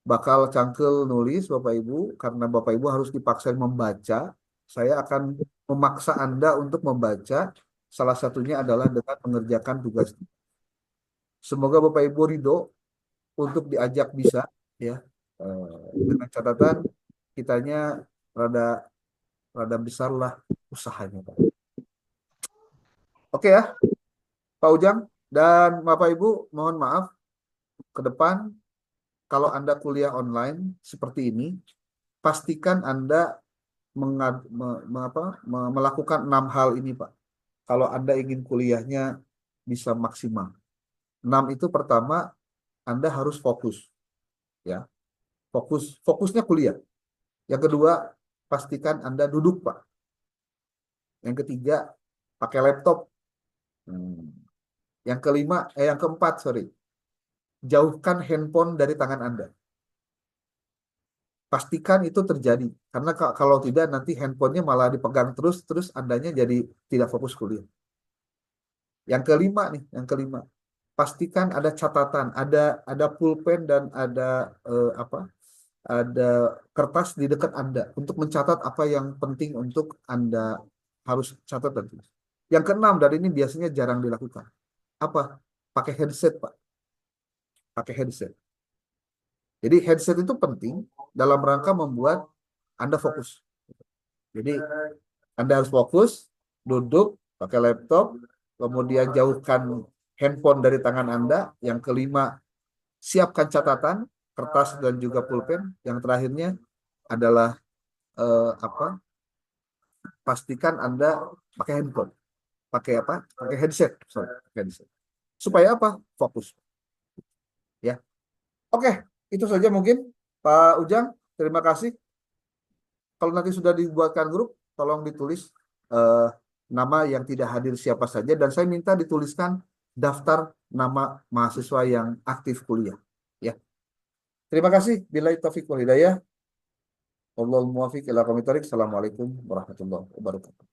Speaker 1: Bakal cangkel nulis Bapak Ibu, karena Bapak Ibu harus dipaksa membaca. Saya akan memaksa Anda untuk membaca, salah satunya adalah dengan mengerjakan tugas. Semoga Bapak Ibu ridho untuk diajak bisa, ya. Dengan catatan kitanya rada besar lah usahanya, Pak. Oke ya, Pak Ujang dan Bapak Ibu, mohon maaf ke depan kalau Anda kuliah online seperti ini, pastikan Anda melakukan 6 hal ini, Pak. Kalau Anda ingin kuliahnya bisa maksimal. 6 itu pertama, Anda harus fokus. Ya. Fokusnya kuliah. Yang kedua, pastikan Anda duduk, Pak. Yang ketiga, pakai laptop. Yang keempat, jauhkan handphone dari tangan Anda. Pastikan itu terjadi. Karena kalau tidak nanti handphonenya malah dipegang terus Andanya jadi tidak fokus kuliah. Yang kelima, pastikan ada catatan, ada pulpen dan ada ada kertas di dekat Anda untuk mencatat apa yang penting untuk Anda harus catat dan tulis. Yang keenam, dan ini biasanya jarang dilakukan. Apa? Pakai headset, Pak. Pakai headset. Jadi headset itu penting dalam rangka membuat Anda fokus. Jadi Anda harus fokus, duduk, pakai laptop, kemudian jauhkan handphone dari tangan Anda. Yang kelima, siapkan catatan, kertas dan juga pulpen. Yang terakhirnya adalah pastikan Anda pakai handphone. Pakai headset. Supaya apa? Fokus. Ya. Oke, itu saja mungkin Pak Ujang. Terima kasih. Kalau nanti sudah dibuatkan grup, tolong ditulis nama yang tidak hadir siapa saja, dan saya minta dituliskan daftar nama mahasiswa yang aktif kuliah. Ya. Terima kasih. Billahi taufiq wal hidayah. Wallahul muwaffiq ila aqwamit thoriq. Assalamualaikum warahmatullahi wabarakatuh.